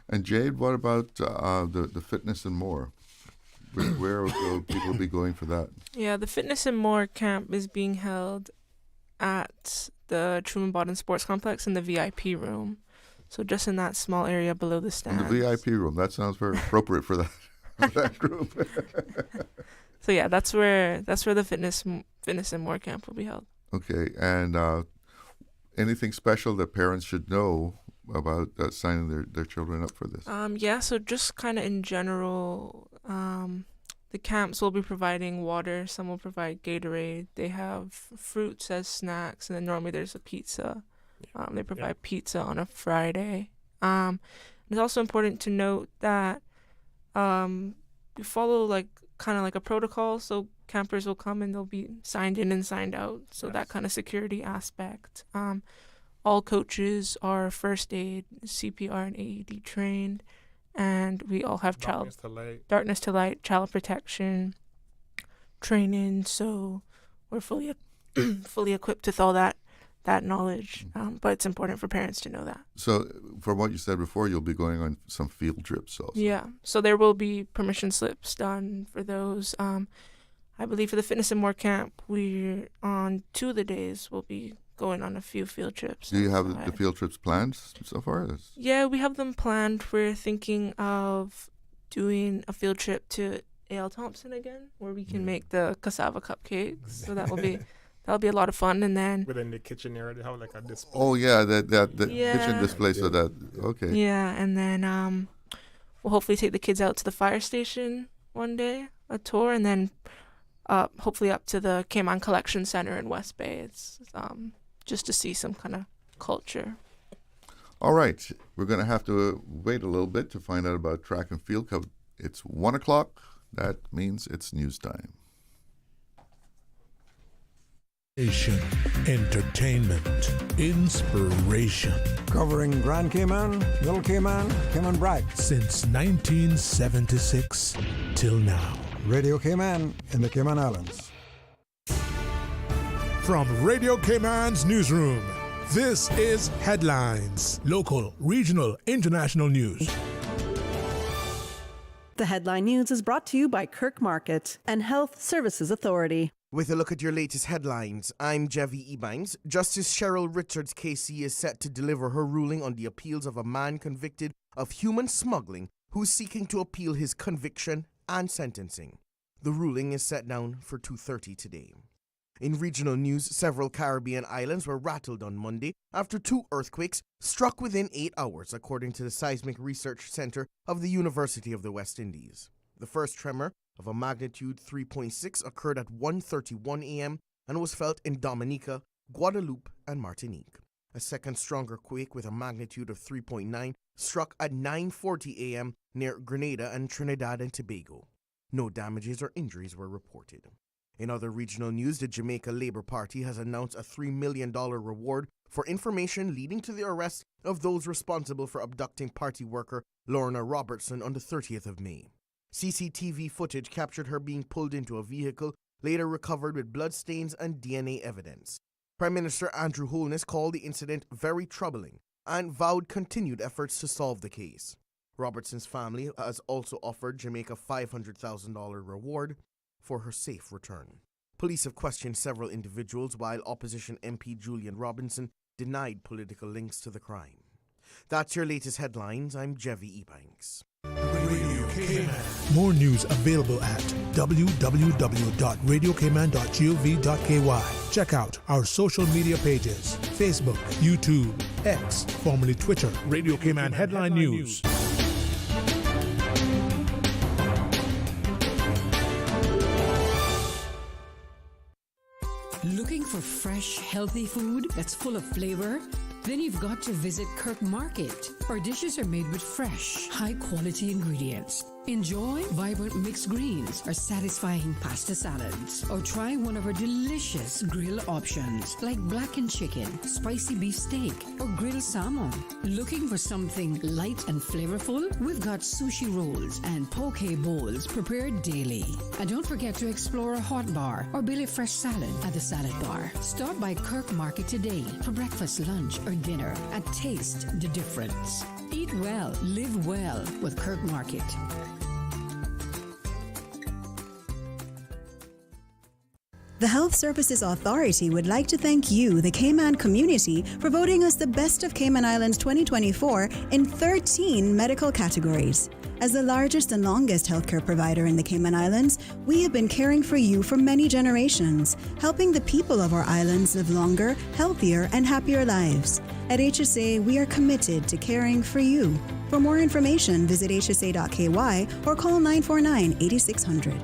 And Jade, what about the fitness and more? Where will people be going for that? Yeah, the Fitness and More camp is being held at the Truman Borden Sports Complex in the VIP room. So just in that small area below the stands. In the VIP room. That sounds very appropriate for that group. So yeah, that's where the Fitness and More camp will be held. Okay, and anything special that parents should know about signing their children up for this? Yeah, so just kind of in general, the camps will be providing water. Some will provide Gatorade. They have fruits as snacks, and then normally there's a pizza. They provide pizza on a Friday. It's also important to note that we follow kind of like a protocol. So campers will come and they'll be signed in and signed out. So that kind of security aspect. All coaches are first aid, CPR, and AED trained. And we all have darkness to light, child protection training. So we're fully equipped with all that knowledge. But it's important for parents to know that. So from what you said before, you'll be going on some field trips also. Yeah. So there will be permission slips done for those. I believe for the Fitness and More camp, we're on 2 of the days we'll be going on a few field trips. Do you have the field trips planned so far? Yeah, we have them planned. We're thinking of doing a field trip to A.L. Thompson again, where we can make the cassava cupcakes. So that'll be a lot of fun. And then within the kitchen area, they have like a display. Oh yeah, the kitchen display. So that okay. Yeah, and then we'll hopefully take the kids out to the fire station one day, a tour, and then hopefully up to the Cayman Collection Center in West Bay. It's just to see some kind of culture. All right. We're going to have to wait a little bit to find out about track and field. It's 1 o'clock. That means it's news time. Entertainment, inspiration. Covering Grand Cayman, Little Cayman, Cayman Brac. Since 1976 till now. Radio Cayman in the Cayman Islands. From Radio Cayman's newsroom, this is Headlines. Local, regional, international news. The Headline News is brought to you by Kirk Market and Health Services Authority. With a look at your latest headlines, I'm Jevi Ebanks. Justice Cheryl Richards KC is set to deliver her ruling on the appeals of a man convicted of human smuggling who's seeking to appeal his conviction and sentencing. The ruling is set down for 2:30 today. In regional news, several Caribbean islands were rattled on Monday after 2 earthquakes struck within 8 hours, according to the Seismic Research Center of the University of the West Indies. The first tremor, of a magnitude 3.6, occurred at 1:31 a.m. and was felt in Dominica, Guadeloupe, and Martinique. A second stronger quake with a magnitude of 3.9 struck at 9:40 a.m. near Grenada and Trinidad and Tobago. No damages or injuries were reported. In other regional news, the Jamaica Labour Party has announced a $3 million reward for information leading to the arrest of those responsible for abducting party worker Lorna Robertson on the 30th of May. CCTV footage captured her being pulled into a vehicle, later recovered with bloodstains and DNA evidence. Prime Minister Andrew Holness called the incident very troubling and vowed continued efforts to solve the case. Robertson's family has also offered Jamaica $500,000 reward for her safe return. Police have questioned several individuals, while opposition MP Julian Robinson denied political links to the crime. That's your latest headlines. I'm Jevi Ebanks. Radio Cayman. More news available at www.radiocayman.gov.ky. Check out our social media pages: Facebook, YouTube, X, formerly Twitter, Radio Cayman Headline News. Looking for fresh, healthy food that's full of flavor? Then you've got to visit Kirk Market. Our dishes are made with fresh, high-quality ingredients. Enjoy vibrant mixed greens or satisfying pasta salads. Or try one of our delicious grill options like blackened chicken, spicy beef steak, or grilled salmon. Looking for something light and flavorful? We've got sushi rolls and poke bowls prepared daily. And don't forget to explore a hot bar or Billy Fresh salad at the salad bar. Stop by Kirk Market today for breakfast, lunch, or dinner and taste the difference. Eat well, live well with Kirk Market. The Health Services Authority would like to thank you, the Cayman community, for voting us the Best of Cayman Islands 2024 in 13 medical categories. As the largest and longest healthcare provider in the Cayman Islands, we have been caring for you for many generations, helping the people of our islands live longer, healthier, and happier lives. At HSA, we are committed to caring for you. For more information, visit hsa.ky or call 949-8600.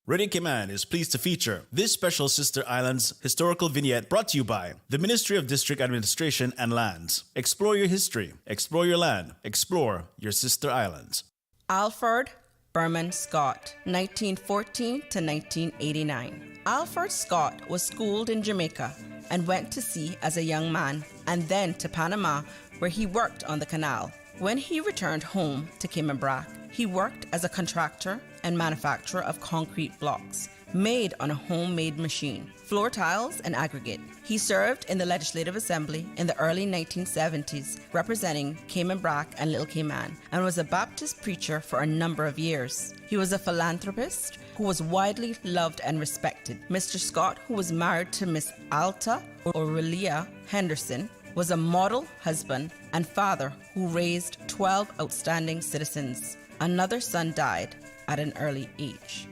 Radio Cayman is pleased to feature this special Sister Islands historical vignette brought to you by the Ministry of District Administration and Lands. Explore your history, explore your land, explore your Sister Islands. Alfred Berman Scott, 1914 to 1989. Alfred Scott was schooled in Jamaica and went to sea as a young man, and then to Panama, where he worked on the canal. When he returned home to Cayman Brac, he worked as a contractor and manufacturer of concrete blocks made on a homemade machine, floor tiles and aggregate. He served in the Legislative Assembly in the early 1970s, representing Cayman Brac and Little Cayman, and was a Baptist preacher for a number of years. He was a philanthropist who was widely loved and respected. Mr. Scott, who was married to Miss Alta Aurelia Henderson, was a model husband and father who raised 12 outstanding citizens. Another son died at an early age.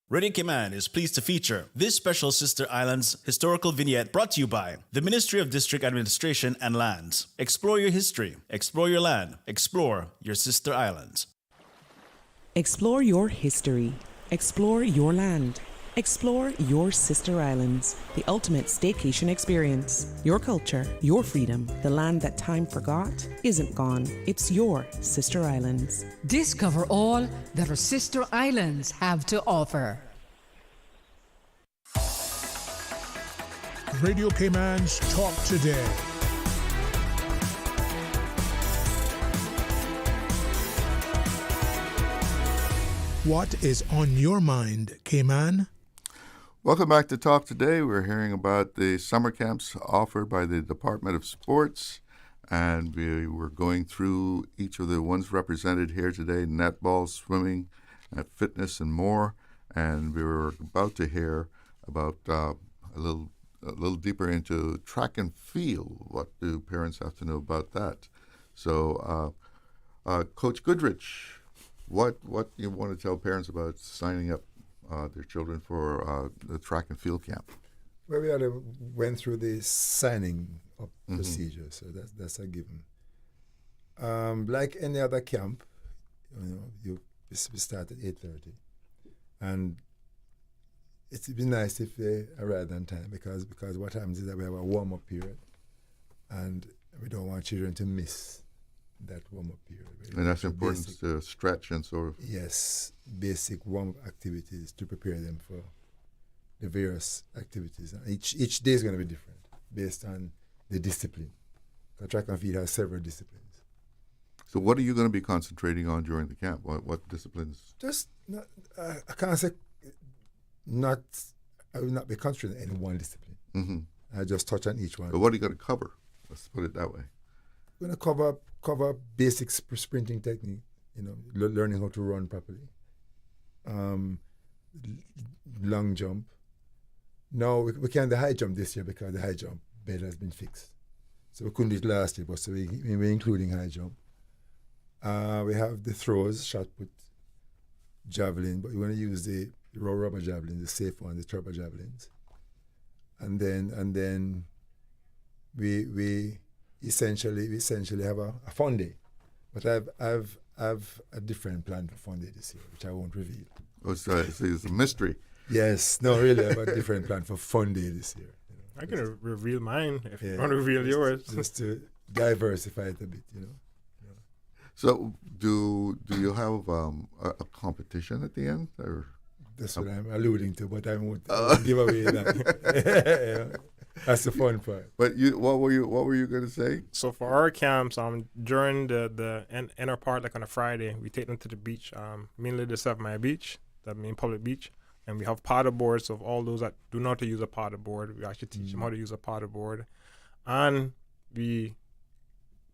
Radio Cayman is pleased to feature this special Sister Islands historical vignette brought to you by the Ministry of District Administration and Lands. Explore your history, explore your land, explore your Sister Islands. Explore your history, explore your land, explore your Sister Islands, the ultimate staycation experience. Your culture, your freedom, the land that time forgot isn't gone. It's your Sister Islands. Discover all that our Sister Islands have to offer. Radio Cayman's Talk Today. What is on your mind, Cayman? Welcome back to Talk Today. We're hearing about the summer camps offered by the Department of Sports, and we were going through each of the ones represented here today: netball, swimming, fitness, and more. And we were about to hear about a little deeper into track and field. What do parents have to know about that? So, Coach Goodrich, what you want to tell parents about signing up their children for the track and field camp? Well, we already went through the signing up procedure, so that's a given. Like any other camp, we start at 8:30, and it'd be nice if they arrive on time because what happens is that we have a warm-up period, and we don't want children to miss that warm-up period. And that's important to stretch and sort of... Yes, basic warm-up activities to prepare them for the various activities. Each day is going to be different based on the discipline. The track and field has several disciplines. So what are you going to be concentrating on during the camp? What disciplines? Just, I can't say I will not be concentrating on any one discipline. Mm-hmm. I just touch on each one. But what are you going to cover? Let's put it that way. We're going to cover basic sprinting technique, learning how to run properly. Long jump. No, we can't do high jump this year because the high jump bed has been fixed. So we couldn't do it last year, but so we're including high jump. We have the throws, shot put, javelin, but we want to use the raw rubber javelin, the safe one, the turbo javelins. And then we essentially have a fun day. But I've a different plan for fun day this year, which I won't reveal. Oh, so it's a mystery. Yes, no, really, I have a different plan for fun day this year. I can reveal mine if you want to reveal yours. Just to diversify it a bit, So, do you have a competition at the end, or? That's what I'm alluding to, but I won't give away that. That's the fun part. But what were you going to say? So for our camps, during the inner part, like on a Friday, we take them to the beach, mainly the 7 Mile Beach, the main public beach, and we have paddle boards. So all those that do not know how to use a paddle board, we actually teach them how to use a paddle board, and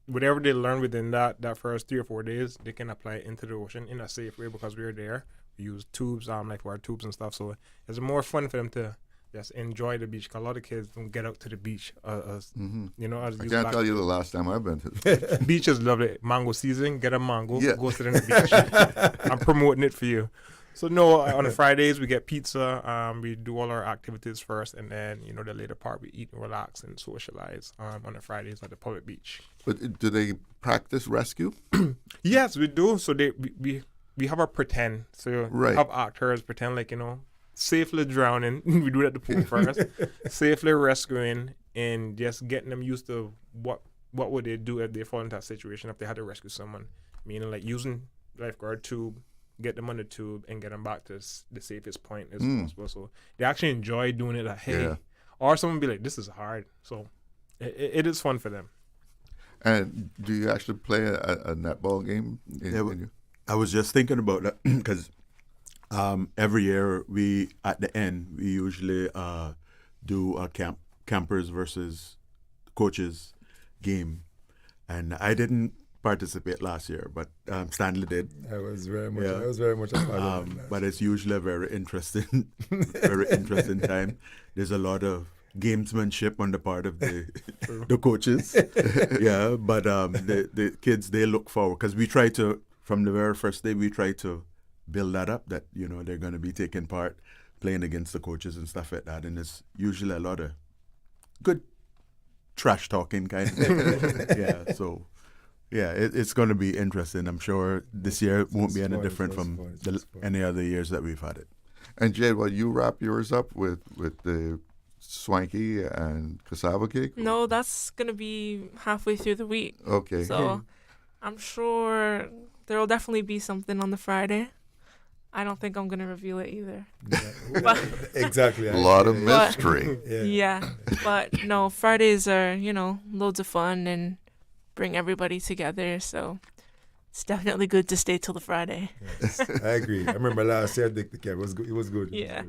whatever they learn within that first 3 or 4 days, they can apply it into the ocean in a safe way because we're there. We use tubes, like for our tubes and stuff. So it's more fun for them to just enjoy the beach. Cause a lot of kids don't get out to the beach. I can't tell you the last time I've been to the beach. Beach is lovely. Mango season, get a mango, go sit on the beach. I'm promoting it for you. So no, on the Fridays we get pizza. We do all our activities first, and then the later part we eat and relax and socialize on the Fridays at the public beach. But do they practice rescue? Yes, we do. So we have a pretend. So Right. we have actors pretend like, safely drowning. We do it at the pool first. Safely rescuing and just getting them used to what would they do if they fall into that situation if they had to rescue someone. Meaning like using lifeguard tube, get them on the tube and get them back to the safest point as possible. So they actually enjoy doing it like, hey. Yeah. Or someone be like, this is hard. So it is fun for them. And do you actually play a netball game? I was just thinking about that because every year at the end we usually do a campers versus coaches game, and I didn't participate last year, but Stanley did. I was very much a part of it. But it's usually a very interesting time. There's a lot of gamesmanship on the part of the coaches. Yeah, but the kids, they look forward because we try to, from the very first day, we try to build that up that, they're going to be taking part, playing against the coaches and stuff like that. And it's usually a lot of good trash talking kind of thing. Yeah, so yeah, it's going to be interesting. I'm sure this year won't be any different from any other years that we've had it. And Jade, will you wrap yours up with the swanky and cassava cake? No, that's going to be halfway through the week. Okay. So I'm sure there will definitely be something on the Friday. I don't think I'm going to reveal it either. But exactly. A lot of mystery. Yeah. But no, Fridays are, loads of fun and bring everybody together. So it's definitely good to stay till the Friday. Yes, I agree. I remember last year the camp. It was good. It was good. Yeah.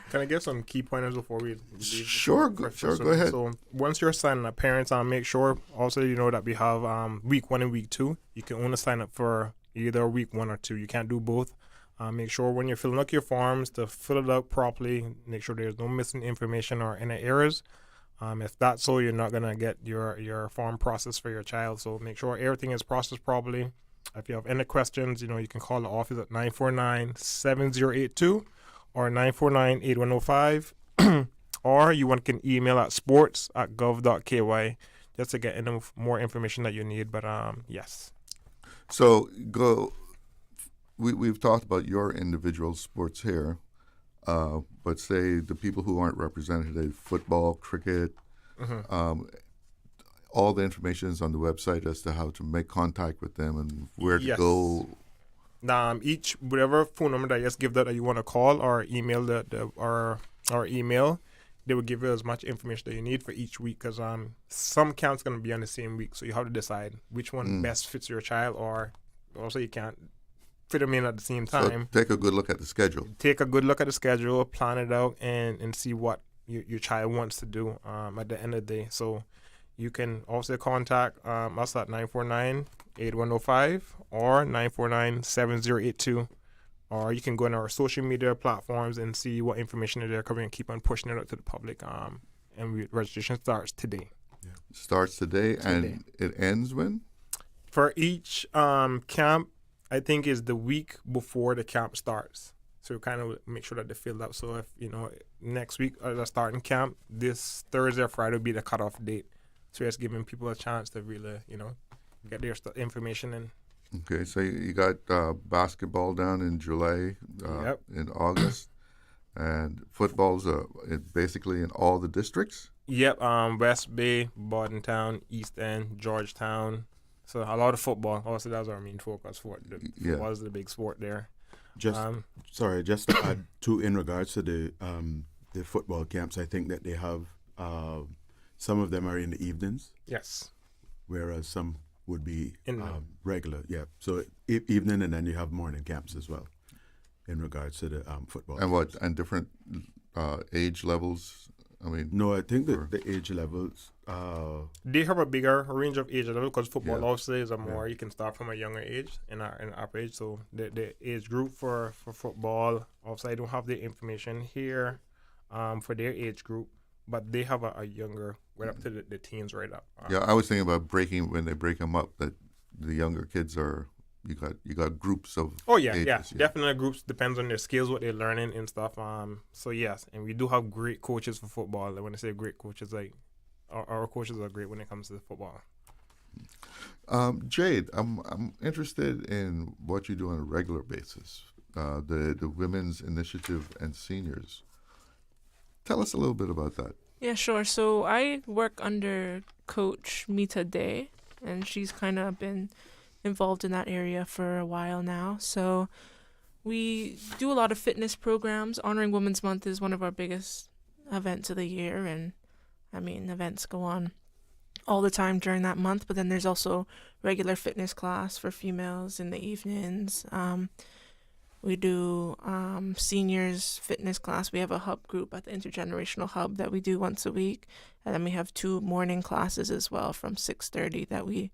Can I get some key pointers before we leave? Sure, go ahead. So once you're signing up, parents, make sure also that we have week 1 and week 2. You can only sign up for either week 1 or 2. You can't do both. Make sure when you're filling out your forms to fill it out properly. Make sure there's no missing information or any errors. If that's so, you're not gonna get your form processed for your child. So make sure everything is processed properly. If you have any questions, you can call the office at 949-7082 or 949-8105, or you can email at sports@gov.ky just to get any more information that you need. But yes. So we've talked about your individual sports here, but say the people who aren't represented, football, cricket, all the information is on the website as to how to make contact with them and where to go. Each whatever phone number that I just give that you want to call or email our email, they will give you as much information that you need for each week because some camps going to be on the same week, so you have to decide which one best fits your child, or also you can't fit them in at the same time. So take a good look at the schedule. Take a good look at the schedule, plan it out, and see what your child wants to do at the end of the day. So you can also contact us at 949-8105 or 949-7082. Or you can go on our social media platforms and see what information they're covering and keep on pushing it out to the public. And registration starts today. Yeah. Starts today, and it ends when? For each camp, I think is the week before the camp starts. So kind of make sure that they filled up. So if, next week the starting camp, this Thursday or Friday will be the cutoff date. So just giving people a chance to really, get their information in. Okay, so you got basketball down in July, in August, and football's basically in all the districts? Yep, West Bay, Bordentown, East End, Georgetown. So a lot of football. Also, that's our main focus for it. Football is the big sport there. Just to add too, in regards to the football camps, I think that they have some of them are in the evenings. Yes. Whereas some would be regular. Yeah. So evening, and then you have morning camps as well, in regards to the football. And camps. And different age levels. No, I think that the age levels. They have a bigger range of age levels because football obviously is more. You can start from a younger age in our upper age. So the age group for football, obviously I don't have the information here for their age group, but they have a younger, right up to the teens, right up. I was thinking about when they break them up, that the younger kids are. You got groups of ages, definitely groups, depends on their skills, what they're learning and stuff. So yes, and we do have great coaches for football. When I say great coaches, like our coaches are great when it comes to football. Jade, I'm interested in what you do on a regular basis. The Women's Initiative and Seniors. Tell us a little bit about that. Yeah, sure. So I work under Coach Mita Day, and she's kind of been involved in that area for a while now. So we do a lot of fitness programs. Honoring Women's Month is one of our biggest events of the year, and I mean, events go on all the time during that month, but then there's also regular fitness class for females in the evenings. We do seniors fitness class. We have a hub group at the Intergenerational Hub that we do once a week, and then we have 2 morning classes as well from 6:30 that we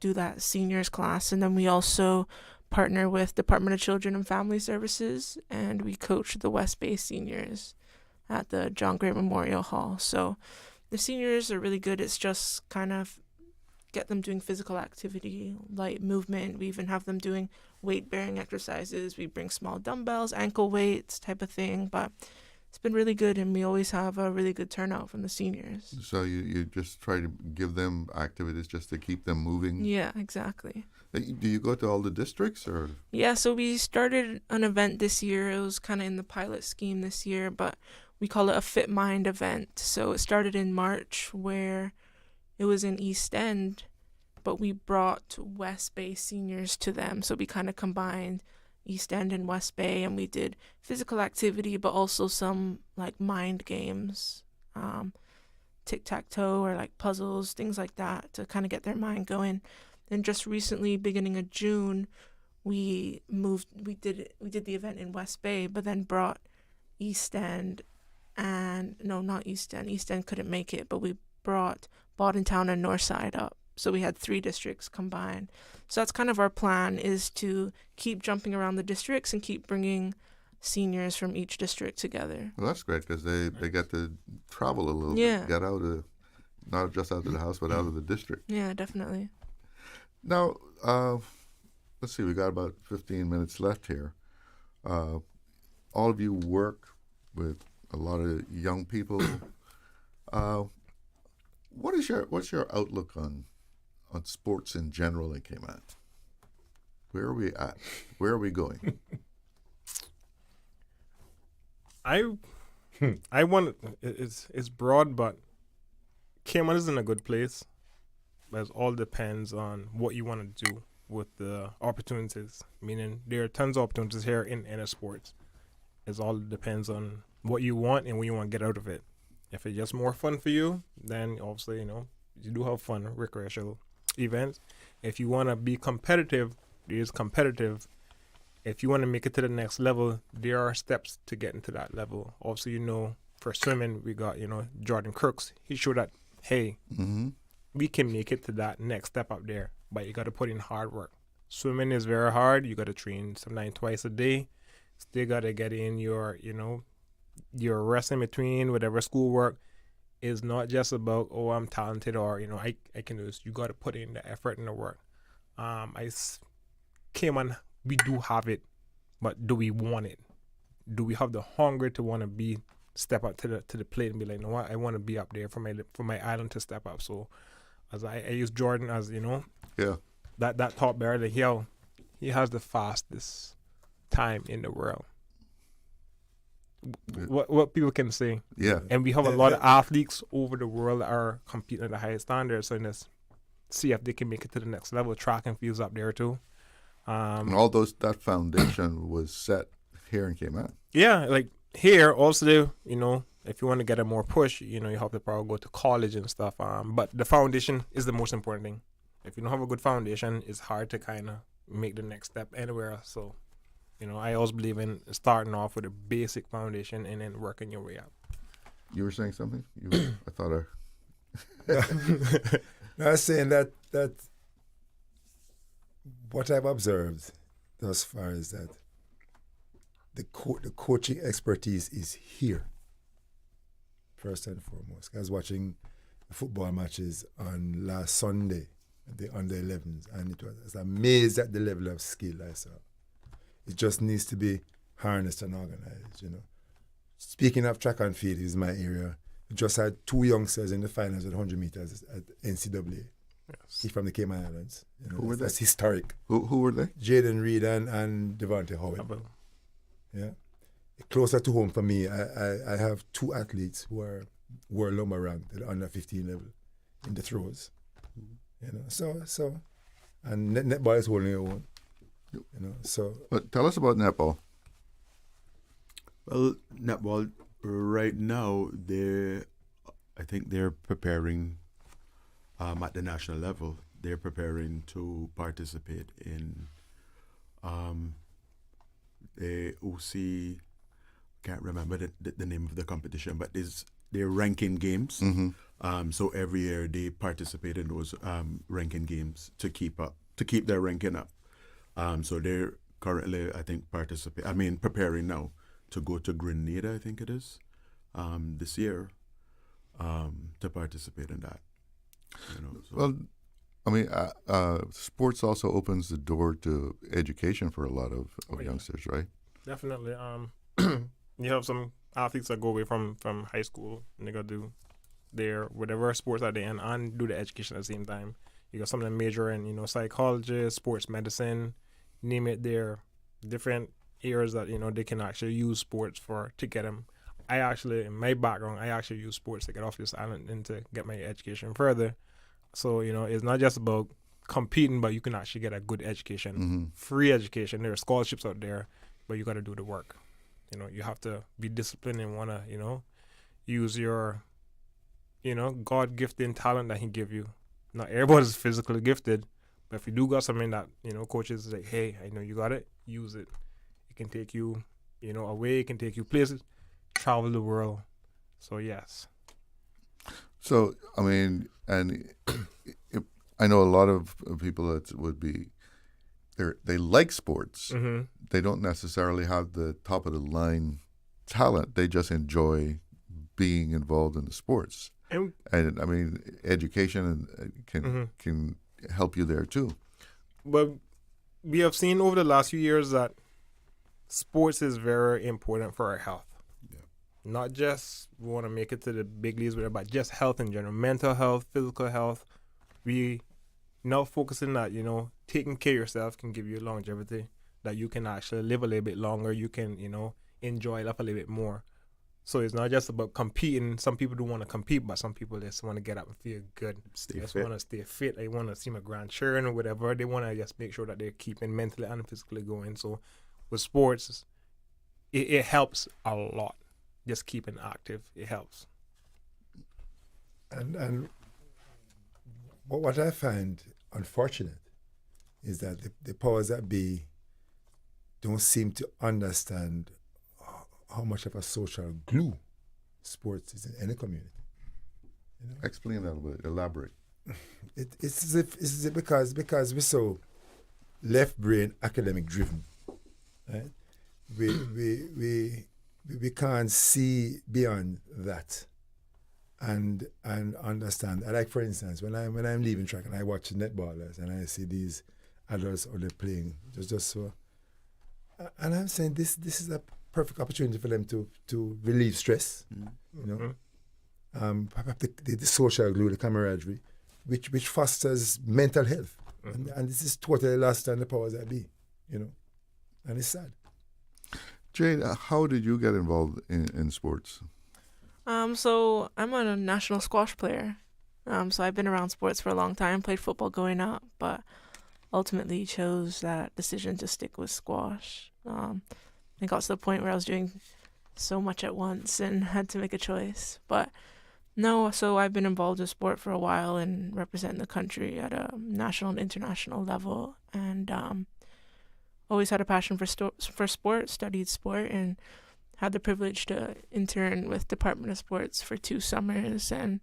do that seniors class. And then we also partner with Department of Children and Family Services, and we coach the West Bay seniors at the John Gray Memorial Hall. So the seniors are really good. It's just kind of get them doing physical activity, light movement. We even have them doing weight-bearing exercises. We bring small dumbbells, ankle weights type of thing. But it's been really good, and we always have a really good turnout from the seniors. So you just try to give them activities just to keep them moving? Yeah, exactly. Do you go to all the districts? Or? Yeah, so we started an event this year. It was kind of in the pilot scheme this year, but we call it a Fit Mind event. So it started in March, where it was in East End, but we brought West Bay seniors to them. So we kind of combined East End and West Bay, and we did physical activity, but also some like mind games, tic-tac-toe or like puzzles, things like that to kind of get their mind going. And just recently, beginning of June, we did the event in West Bay, but then brought East End and not East End. East End couldn't make it, but we brought Bordentown and Northside up. So we had 3 districts combined. So that's kind of our plan, is to keep jumping around the districts and keep bringing seniors from each district together. Well, that's great because they get to travel a little bit, get out of, not just out of the house, but out of the district. Yeah, definitely. Now, let's see, we got about 15 minutes left here. All of you work with a lot of young people. What's your outlook on sports in general in Cayman? Where are we at? Where are we going? I want it's broad, but Cayman is in a good place. But it all depends on what you want to do with the opportunities. Meaning there are tons of opportunities here in sports. It all depends on what you want and what you want to get out of it. If it's just more fun for you, then obviously, you do have fun, recreational events. If you want to be competitive, it is competitive. If you want to make it to the next level, there are steps to get into that level. Obviously, for swimming, we got, Jordan Crooks. He showed that, hey, we can make it to that next step up there, but you got to put in hard work. Swimming is very hard. You got to train sometimes twice a day. Still got to get in your rest in between, whatever schoolwork. Is not just about, I'm talented or, I can do this. You got to put in the effort and the work. Cayman, we do have it, but do we want it? Do we have the hunger to want to step up to the plate and be like, what? I want to be up there for my island to step up. So as I use Jordan as, that top barrier, he has the fastest time in the world. What people can say. Yeah. And we have a lot of athletes over the world that are competing at the highest standards. So let's see if they can make it to the next level. Track and field's up there too. And all that foundation was set here in Cayman. Yeah, like here also, if you want to get a more push, you have to probably go to college and stuff. But the foundation is the most important thing. If you don't have a good foundation, it's hard to kind of make the next step anywhere else. So, I always believe in starting off with a basic foundation and then working your way up. You were saying something? I thought I was saying that what I've observed thus far is that the coaching expertise is here, first and foremost. I was watching football matches on last Sunday, the under 11s, and I was amazed at the level of skill I saw. It just needs to be harnessed and organized, Speaking of track and field, is my area. We just had 2 youngsters in the finals at 100 meters at NCAA. Yes. He's from the Cayman Islands. You know, Who were that's they? historic. Who were they? Jade and Reed and Devontae Howard. Yeah. Closer to home for me, I have two athletes who are world number ranked at the under 15 level in the throws. You know, so and netball is holding their own. You know, so. But tell us about netball. Well, netball right now, I think they're preparing at the national level. They're preparing to participate in the OC. Can't remember the name of the competition, but they're ranking games. So every year they participate in those ranking games to keep their ranking up. So they're currently, I think, preparing now to go to Grenada, I think it is, this year, to participate in that. You know, so. Well, I mean, sports also opens the door to education for a lot of youngsters, right? Definitely. You have some athletes that go away from high school and they got to do their whatever sports that they in and do the education at the same time. You got some of them major in, you know, psychology, sports medicine, name it. There different areas that, you know, they can actually use sports to get them. In my background, I actually use sports to get off this island and to get my education further. So, you know, it's not just about competing, but you can actually get a good education, free education. There are scholarships out there, but you got to do the work. You know, you have to be disciplined and want to, you know, use your, you know, God-gifted talent that he give you. Not everybody's physically gifted, but if you do got something that, you know, coaches say, hey, I know you got it, use it. It can take you, you know, away. It can take you places, travel the world. So, yes. So, I mean, and I know a lot of people that would be, they like sports. They don't necessarily have the top of the line talent. They just enjoy being involved in the sports. And I mean, education can help you there too. But we have seen over the last few years that sports is very important for our health. Not just we want to make it to the big leagues, but just health in general, mental health, physical health. We now focusing that, you know, taking care of yourself can give you longevity, that you can actually live a little bit longer. You can, you know, enjoy life a little bit more. So it's not just about competing. Some people do want to compete, but some people just want to get up and feel good. They just want to stay fit. They want to see my grandchildren or whatever. They want to just make sure that they're keeping mentally and physically going. So with sports, it helps a lot. Just keeping active, it helps. And what I find unfortunate is that the powers that be don't seem to understand how much of a social glue sports is in any community. You know? Explain that a little bit. Elaborate. It's as if because we're so left brain academic driven, right? We can't see beyond that and understand. Like, for instance, when I'm leaving track and I watch netballers and I see these adults out there playing just so, and I'm saying this is a perfect opportunity for them to relieve stress, you know, the social glue, the camaraderie, which fosters mental health, and this is totally lost on the powers that be, you know, and it's sad. Jade, how did you get involved in sports? So I'm a national squash player. So I've been around sports for a long time, played football growing up, but ultimately chose that decision to stick with squash. It got to the point where I was doing so much at once and had to make a choice. But no, so I've been involved in sport for a while and representing the country at a national and international level, and always had a passion for sport, studied sport, and had the privilege to intern with Department of Sports for 2 summers, and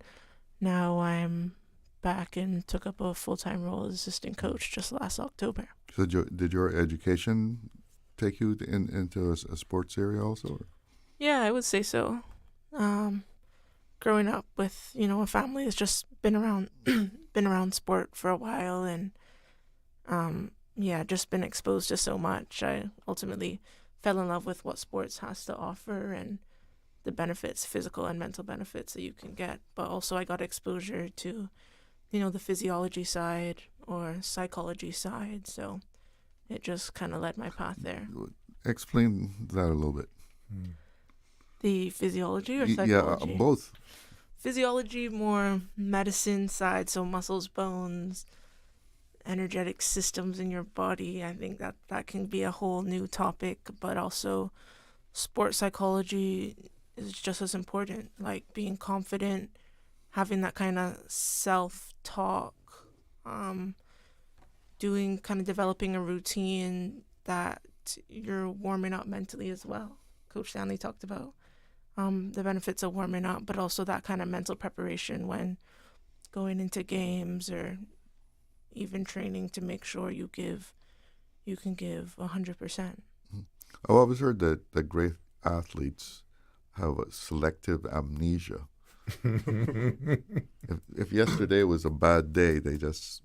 now I'm back and took up a full-time role as assistant coach just last October. So did your education take you into a sports area also? Or? Yeah, I would say so. Growing up with, you know, a family that's just been around sport for a while, and just been exposed to so much. I ultimately fell in love with what sports has to offer and the benefits, physical and mental benefits that you can get. But also I got exposure to the physiology side or psychology side. So it just kind of led my path there. Explain that a little bit. The physiology or psychology? Yeah, both. Physiology, more medicine side, so muscles, bones, energetic systems in your body. I think that can be a whole new topic, but also sports psychology is just as important, like being confident, having that kind of self-talk, developing a routine that you're warming up mentally as well. Coach Stanley talked about the benefits of warming up, but also that kind of mental preparation when going into games or even training to make sure you can give 100%. I've always heard that great athletes have a selective amnesia. if yesterday was a bad day, they just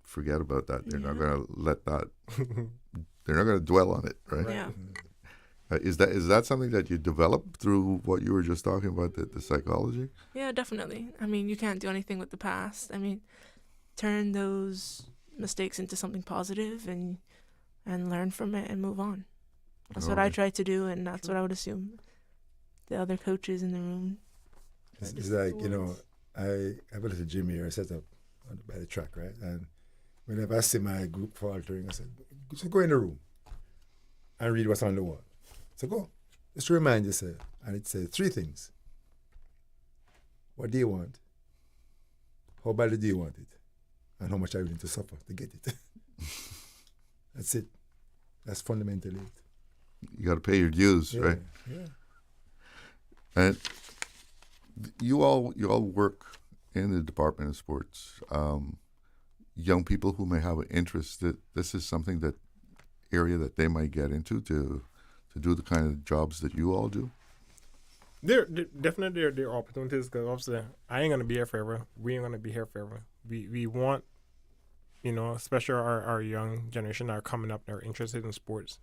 forget about that. They're not going to let that. They're not going to dwell on it, right? Yeah. Is that something that you developed through what you were just talking about, the psychology? Yeah, definitely. I mean, you can't do anything with the past. I mean, turn those mistakes into something positive and learn from it and move on. That's what I try to do, and that's what I would assume the other coaches in the room. It's like, I have a little gym here I set up by the track, right? And whenever I see my group faltering, I said, just go in the room and read what's on the wall. So go. Just remind yourself. And it says 3 things. What do you want? How badly do you want it? And how much are you willing to suffer to get it? That's it. That's fundamentally it. You got to pay your dues, right? Yeah. And you all work in the Department of Sports. Young people who may have an interest, that this is something area that they might get into to do the kind of jobs that you all do? There are opportunities, because obviously I ain't gonna be here forever. We ain't gonna be here forever. We want, especially our young generation that are coming up, that are interested in sports.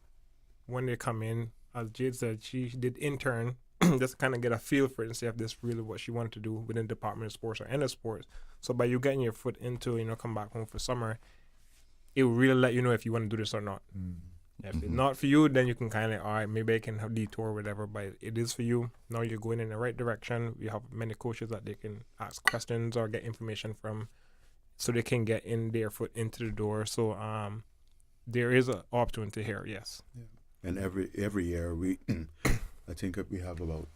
When they come in, as Jade said, she did intern just kind of get a feel for it and see if this really what she wanted to do within the Department of Sports or any sports. So by you getting your foot into, come back home for summer, it will really let you know if you want to do this or not. If it's not for you, then you can kind of, all right, maybe I can have detour or whatever, but it is for you. Now you're going in the right direction. We have many coaches that they can ask questions or get information from, so they can get in their foot into the door. So there is an opportunity here, yes. Yeah. And every year we, I think we have about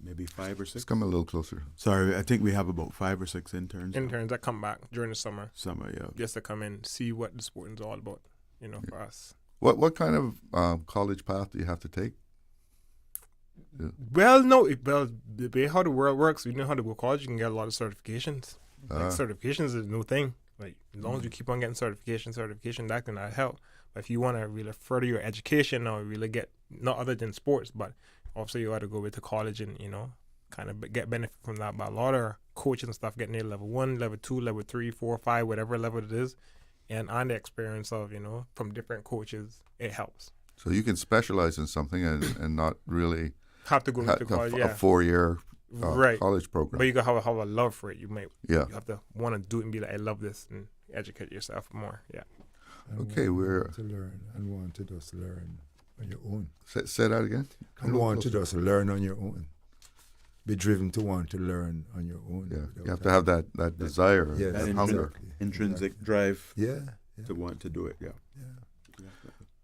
maybe 5 or 6. Just come a little closer. Sorry, I think we have about 5 or 6 interns. Interns that come back during the summer. Yeah. Just to come in, see what the sport is all about, for us. What kind of college path do you have to take? Yeah. Well, the way how the world works, you know how to go to college, you can get a lot of certifications. Certifications is a new thing. Like, as long as you keep on getting certification, that can help. But if you want to really further your education or really get, not other than sports, but obviously you got to go to college and, kind of get benefit from that. But a lot of coaches and stuff getting their level 1, level 2, level 3, 4, 5, whatever level it is. And on the experience of, from different coaches, it helps. So you can specialize in something and not really have to go to college, a 4-year college program. But you got to have a love for it. You have to want to do it and be like, I love this, and educate yourself more. Yeah. Okay, we're to learn and want to just learn on your own. Say that again. And want to just learn on your own. Be driven to want to learn on your own. Yeah, you have to have that desire, that hunger, intrinsic drive. Yeah, to want to do it. Yeah.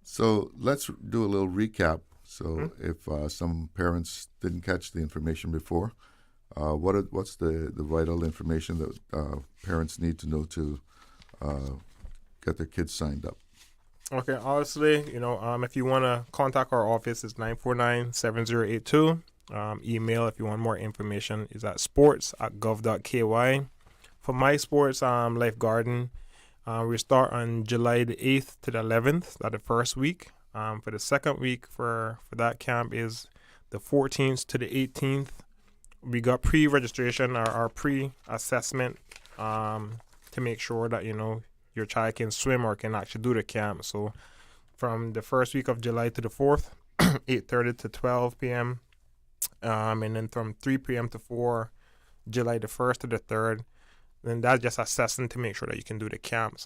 So let's do a little recap. So if some parents didn't catch the information before, what's the vital information that parents need to know to get their kids signed up? Okay, honestly, if you want to contact our office, it's 949-7082. Email if you want more information is at sports@gov.ky. For my sports lifeguarding, we start on July the 8th to the 11th, that's the first week. For the second week for that camp is the 14th to the 18th. We got pre-registration, our pre-assessment to make sure that, your child can swim or can actually do the camp. So from the first week of July to the 4th, 8:30 to 12 p.m., and then from 3 p.m. to 4 July the 1st to the 3rd. Then that's just assessing to make sure that you can do the camps.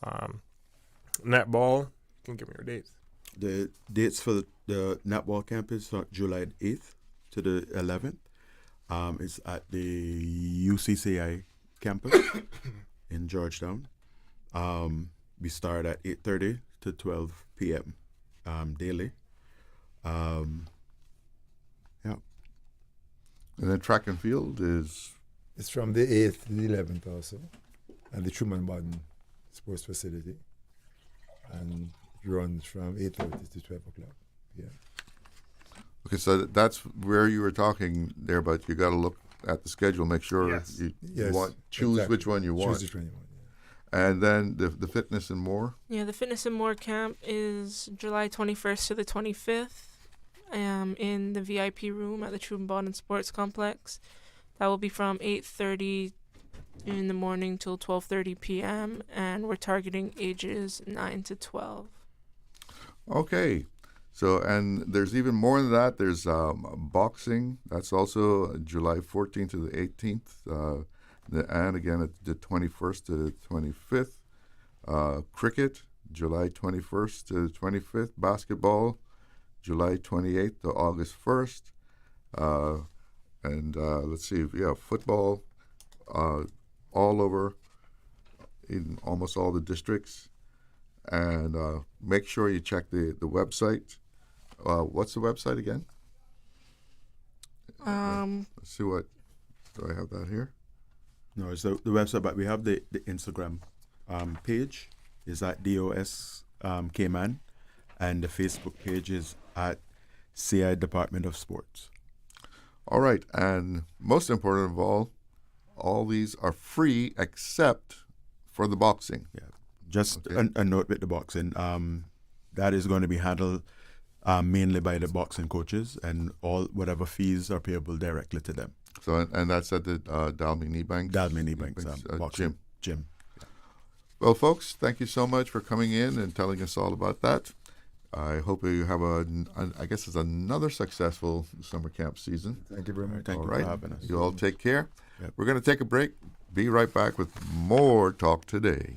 Netball, you can give me your dates. The dates for the netball camp is July 8th to the 11th. It's at the UCCI campus in Georgetown. We start at 8:30 to 12 p.m. Daily. Yeah. And then track and field is? It's from the 8th to the 11th also, at the Truman Bodden Sports Facility. And it runs from 8:30 to 12 o'clock. Yeah. Okay, so that's where you were talking there, but you got to look at the schedule, make sure you choose exactly. which one you want. Choose which one you want. And then the fitness and more? Yeah, the Fitness and More camp is July 21st to the 25th in the VIP room at the Truman Bodden Sports Complex. That will be from 8:30 in the morning till 12:30 p.m. and we're targeting ages 9 to 12. Okay. So, and there's even more than that. There's boxing. That's also July 14th to the 18th. And again, at the 21st to the 25th. Cricket, July 21st to the 25th. Basketball, July 28th to August 1st. And let's see, football all over in almost all the districts. And make sure you check the website. What's the website again? Let's see what. Do I have that here? No, it's the website, but we have the Instagram page is at DOS Cayman, and the Facebook page is at CI Department of Sports. All right, and most important of all these are free except for the boxing. Yeah, just a note with the boxing. That is going to be handled mainly by the boxing coaches, and whatever fees are payable directly to them. So, and that's at the Dalmy Banks gym. Yeah. Well, folks, thank you so much for coming in and telling us all about that. I hope you have I guess it's another successful summer camp season. Thank you very much. Thank you for having us. You all take care. Yep. We're going to take a break. Be right back with more Talk Today.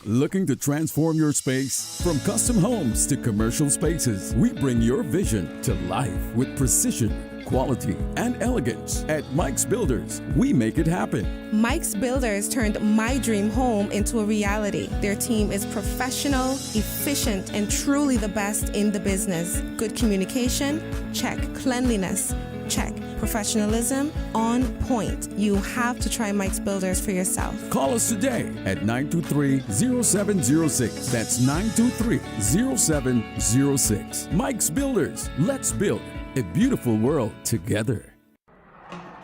Looking to transform your space? From custom homes to commercial spaces, we bring your vision to life with precision, quality, and elegance. At Mike's Builders, we make it happen. Mike's Builders turned my dream home into a reality. Their team is professional, efficient, and truly the best in the business. Good communication? Check. Cleanliness? Check. Professionalism? On point. You have to try Mike's Builders for yourself. Call us today at 923-0706. That's 923-0706. Mike's Builders. Let's build a beautiful world together.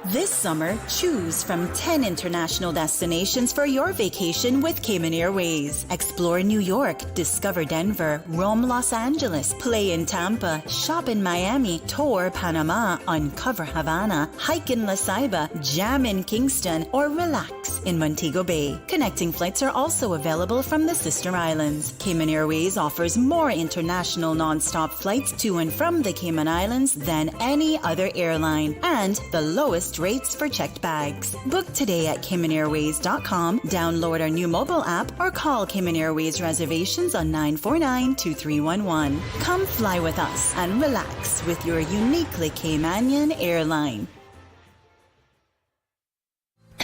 This summer, choose from 10 international destinations for your vacation with Cayman Airways. Explore New York, discover Denver, roam Los Angeles, play in Tampa, shop in Miami, tour Panama, uncover Havana, hike in La Ceiba, jam in Kingston, or relax in Montego Bay. Connecting flights are also available from the sister islands. Cayman Airways offers more international non-stop flights to and from the Cayman Islands than any other airline, and the lowest rates for checked bags. Book today at CaymanAirways.com, download our new mobile app, or call Cayman Airways reservations on 949-2311. Come fly with us and relax with your uniquely Caymanian airline.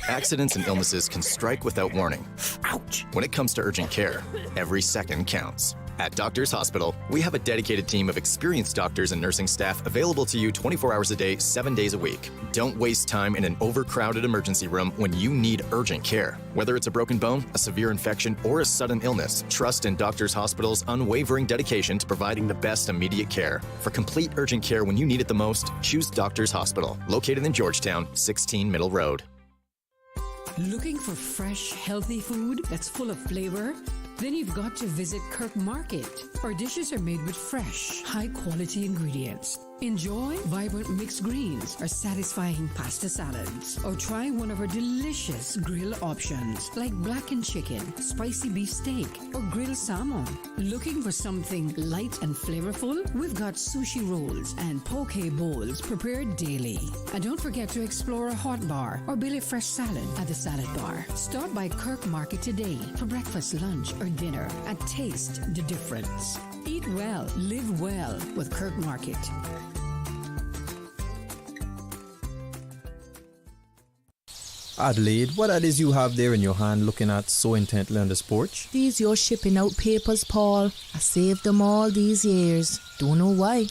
Accidents and illnesses can strike without warning. Ouch! When it comes to urgent care, every second counts. At Doctors Hospital, we have a dedicated team of experienced doctors and nursing staff available to you 24 hours a day, 7 days a week. Don't waste time in an overcrowded emergency room when you need urgent care. Whether it's a broken bone, a severe infection, or a sudden illness, trust in Doctors Hospital's unwavering dedication to providing the best immediate care. For complete urgent care when you need it the most, choose Doctors Hospital, located in Georgetown, 16 Middle Road. Looking for fresh, healthy food that's full of flavor? Then you've got to visit Kirk Market. Our dishes are made with fresh, high-quality ingredients. Enjoy vibrant mixed greens or satisfying pasta salads. Or try one of our delicious grill options like blackened chicken, spicy beef steak, or grilled salmon. Looking for something light and flavorful? We've got sushi rolls and poke bowls prepared daily. And don't forget to explore a hot bar or Billy Fresh salad at the salad bar. Stop by Kirk Market today for breakfast, lunch, or dinner and taste the difference. Eat well, live well with Kirk Market. Adelaide, what it is you have there in your hand looking at so intently on this porch? These your shipping out papers, Paul. I saved them all these years. Don't know why.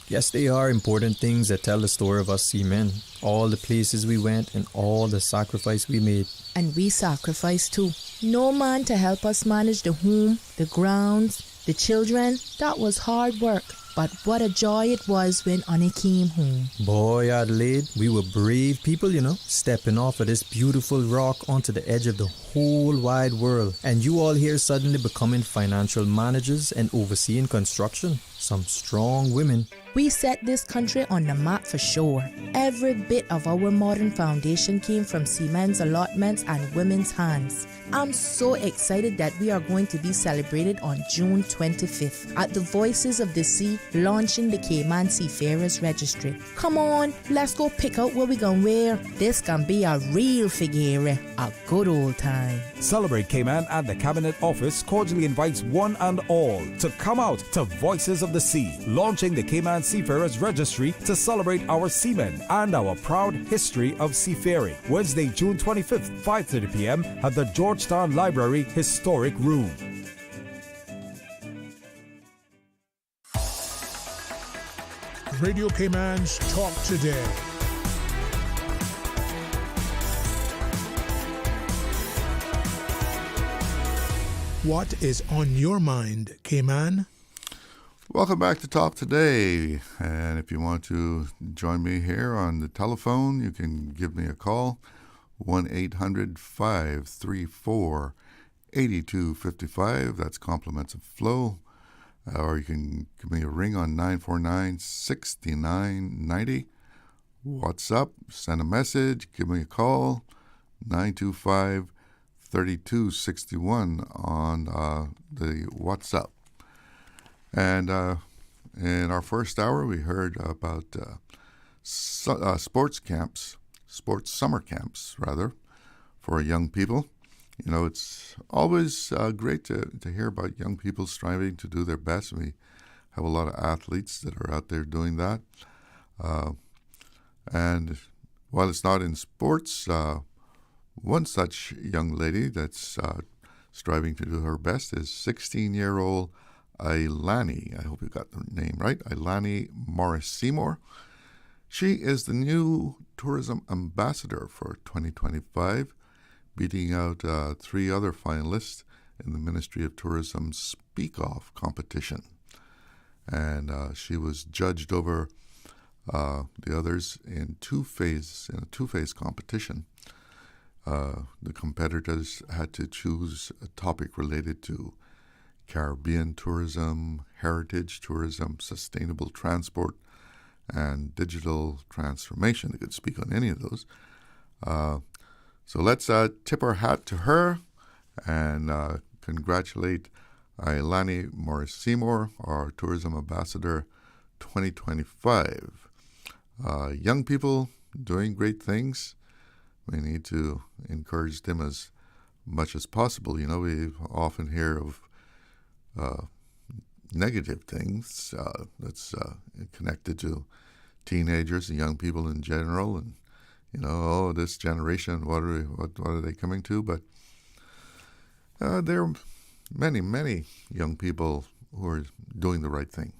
Yes, they are important things that tell the story of us seamen. All the places we went and all the sacrifice we made. And we sacrificed too. No man to help us manage the home, the grounds, the children. That was hard work. But what a joy it was when Annie came home. Boy, Adelaide, we were brave people, you know, stepping off of this beautiful rock onto the edge of the whole wide world. And you all here suddenly becoming financial managers and overseeing construction. Some strong women. We set this country on the map for sure. Every bit of our modern foundation came from seamen's allotments and women's hands. I'm so excited that we are going to be celebrated on June 25th at the Voices of the Sea, launching the Cayman Seafarers Registry. Come on, let's go pick out what we gonna wear. This can be a real figure, a good old time. Celebrate Cayman at the Cabinet Office cordially invites one and all to come out to Voices of the Sea, launching the Cayman Seafarers Registry to celebrate our seamen and our proud history of seafaring. Wednesday, June 25th, 5:30 p.m. at the Georgetown Library Historic Room. Radio Cayman's Talk Today. What is on your mind, Cayman? Welcome back to Talk Today. And if you want to join me here on the telephone, you can give me a call, 1-800-534-8255. That's compliments of Flo. Or you can give me a ring on 949-6990. WhatsApp, send a message, give me a call, 925-3261 on the WhatsApp. And in our first hour, we heard about sports summer camps, rather, for young people. You know, it's always great to hear about young people striving to do their best. We have a lot of athletes that are out there doing that. And while it's not in sports, one such young lady that's striving to do her best is 16-year-old Ailani. I hope you got the name right. Ailani Morris-Seymour. She is the new tourism ambassador for 2025, beating out 3 other finalists in the Ministry of Tourism Speak Off competition. And she was judged over the others in a two-phase competition. The competitors had to choose a topic related to Caribbean tourism, heritage tourism, sustainable transport, and digital transformation. They could speak on any of those. So let's tip our hat to her and congratulate Ailani Morris-Seymour, our Tourism Ambassador 2025. Young people doing great things. We need to encourage them as much as possible. You know, we often hear of negative things that's connected to teenagers and young people in general, and you know, this generation, what are they coming to? But there are many young people who are doing the right thing.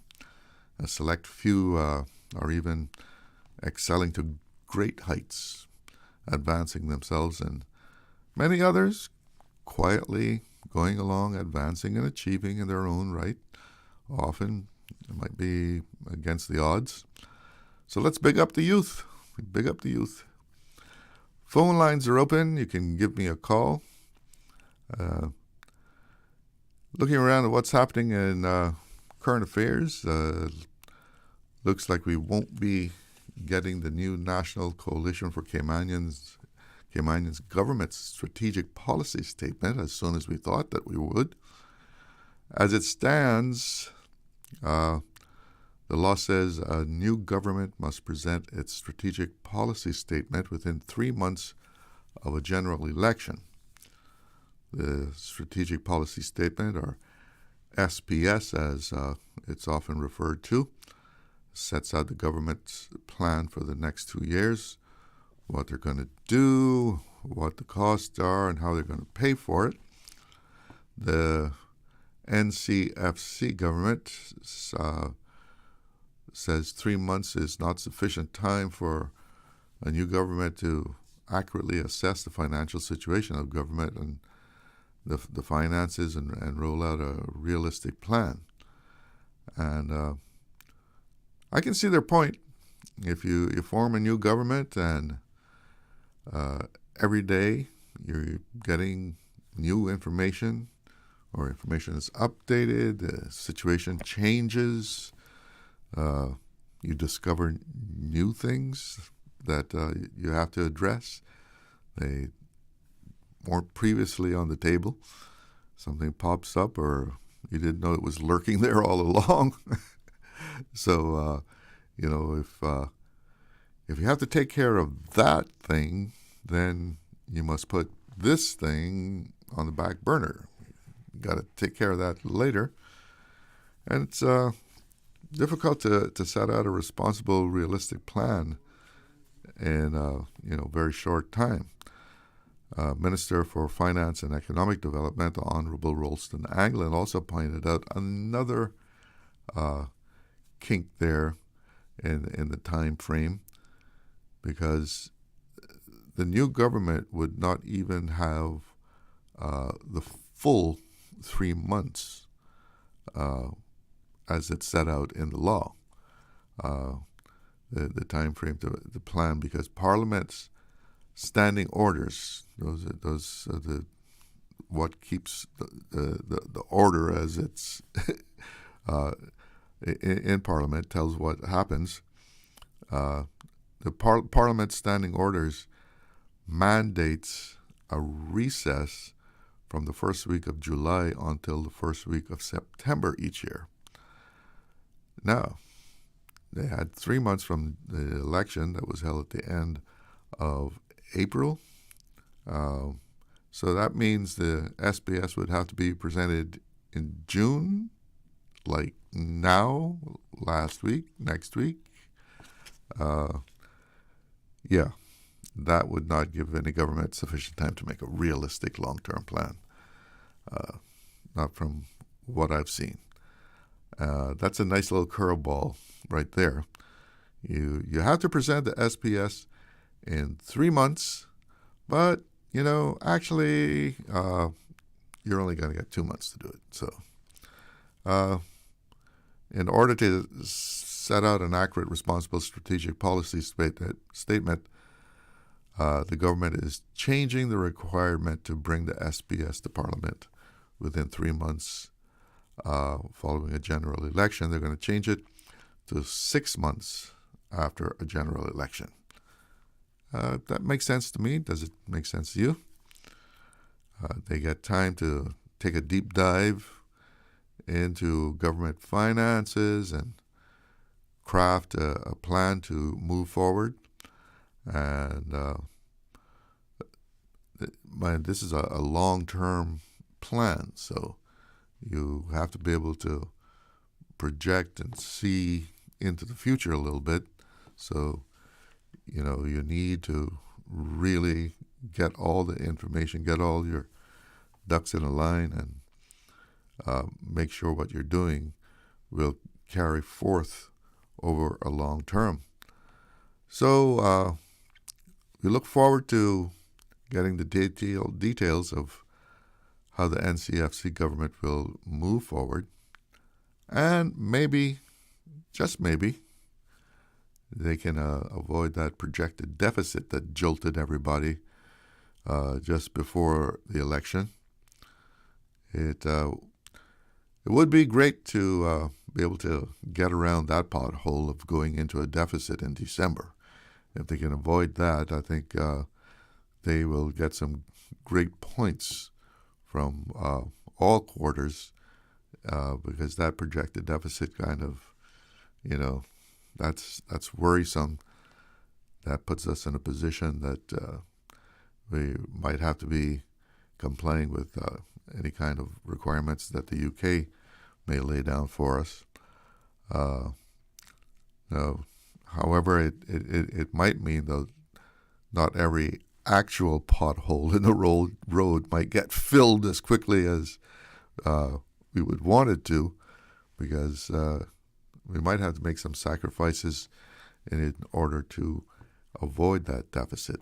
A select few are even excelling to great heights, advancing themselves, and many others quietly going along, advancing and achieving in their own right. Often it might be against the odds. So let's big up the youth. Big up the youth. Phone lines are open. You can give me a call. Looking around at what's happening in current affairs, looks like we won't be getting the new National Coalition for Cayman's government's strategic policy statement as soon as we thought that we would. As it stands, the law says a new government must present its strategic policy statement within 3 months of a general election. The strategic policy statement, or SPS as it's often referred to, sets out the government's plan for the next 2 years, what they're going to do, what the costs are, and how they're going to pay for it. The NCFC government says 3 months is not sufficient time for a new government to accurately assess the financial situation of government and the finances and roll out a realistic plan. And I can see their point. If you form a new government and every day you're getting new information, or information is updated, the situation changes, you discover new things that you have to address. They weren't previously on the table. Something pops up, or you didn't know it was lurking there all along. So, if you have to take care of that thing, then you must put this thing on the back burner. You got to take care of that later. And it's difficult to set out a responsible, realistic plan in a very short time. Minister for Finance and Economic Development, the Honorable Hurlston also pointed out another kink there in the time frame, because the new government would not even have the full 3 months as it's set out in the law, the time frame to plan, because Parliament's standing orders, those are the what keeps the order as it's in Parliament, tells what happens. The Parliament's standing orders mandates a recess from the first week of July until the first week of September each year. Now, they had 3 months from the election that was held at the end of April. So that means the SPS would have to be presented in June, like now, last week, next week. That would not give any government sufficient time to make a realistic long-term plan, not from what I've seen. That's a nice little curveball right there. You have to present the SPS in 3 months, but, actually, you're only going to get 2 months to do it. So, in order to set out an accurate, responsible strategic policy statement, the government is changing the requirement to bring the SPS to Parliament within 3 months following a general election. They're going to change it to 6 months after a general election. That makes sense to me. Does it make sense to you? They get time to take a deep dive into government finances and craft a plan to move forward. And this is a long-term plan, so you have to be able to project and see into the future a little bit. So, you need to really get all the information, get all your ducks in a line, and make sure what you're doing will carry forth over a long term. So we look forward to getting the details of how the NCFC government will move forward. And maybe, just maybe, they can avoid that projected deficit that jolted everybody just before the election. It It would be great to be able to get around that pothole of going into a deficit in December. If they can avoid that, I think they will get some great points from all quarters because that projected deficit kind of, that's worrisome. That puts us in a position that we might have to be complying with any kind of requirements that the UK may lay down for us. However, it might mean that not every actual pothole in the road might get filled as quickly as we would want it to, because we might have to make some sacrifices in order to avoid that deficit.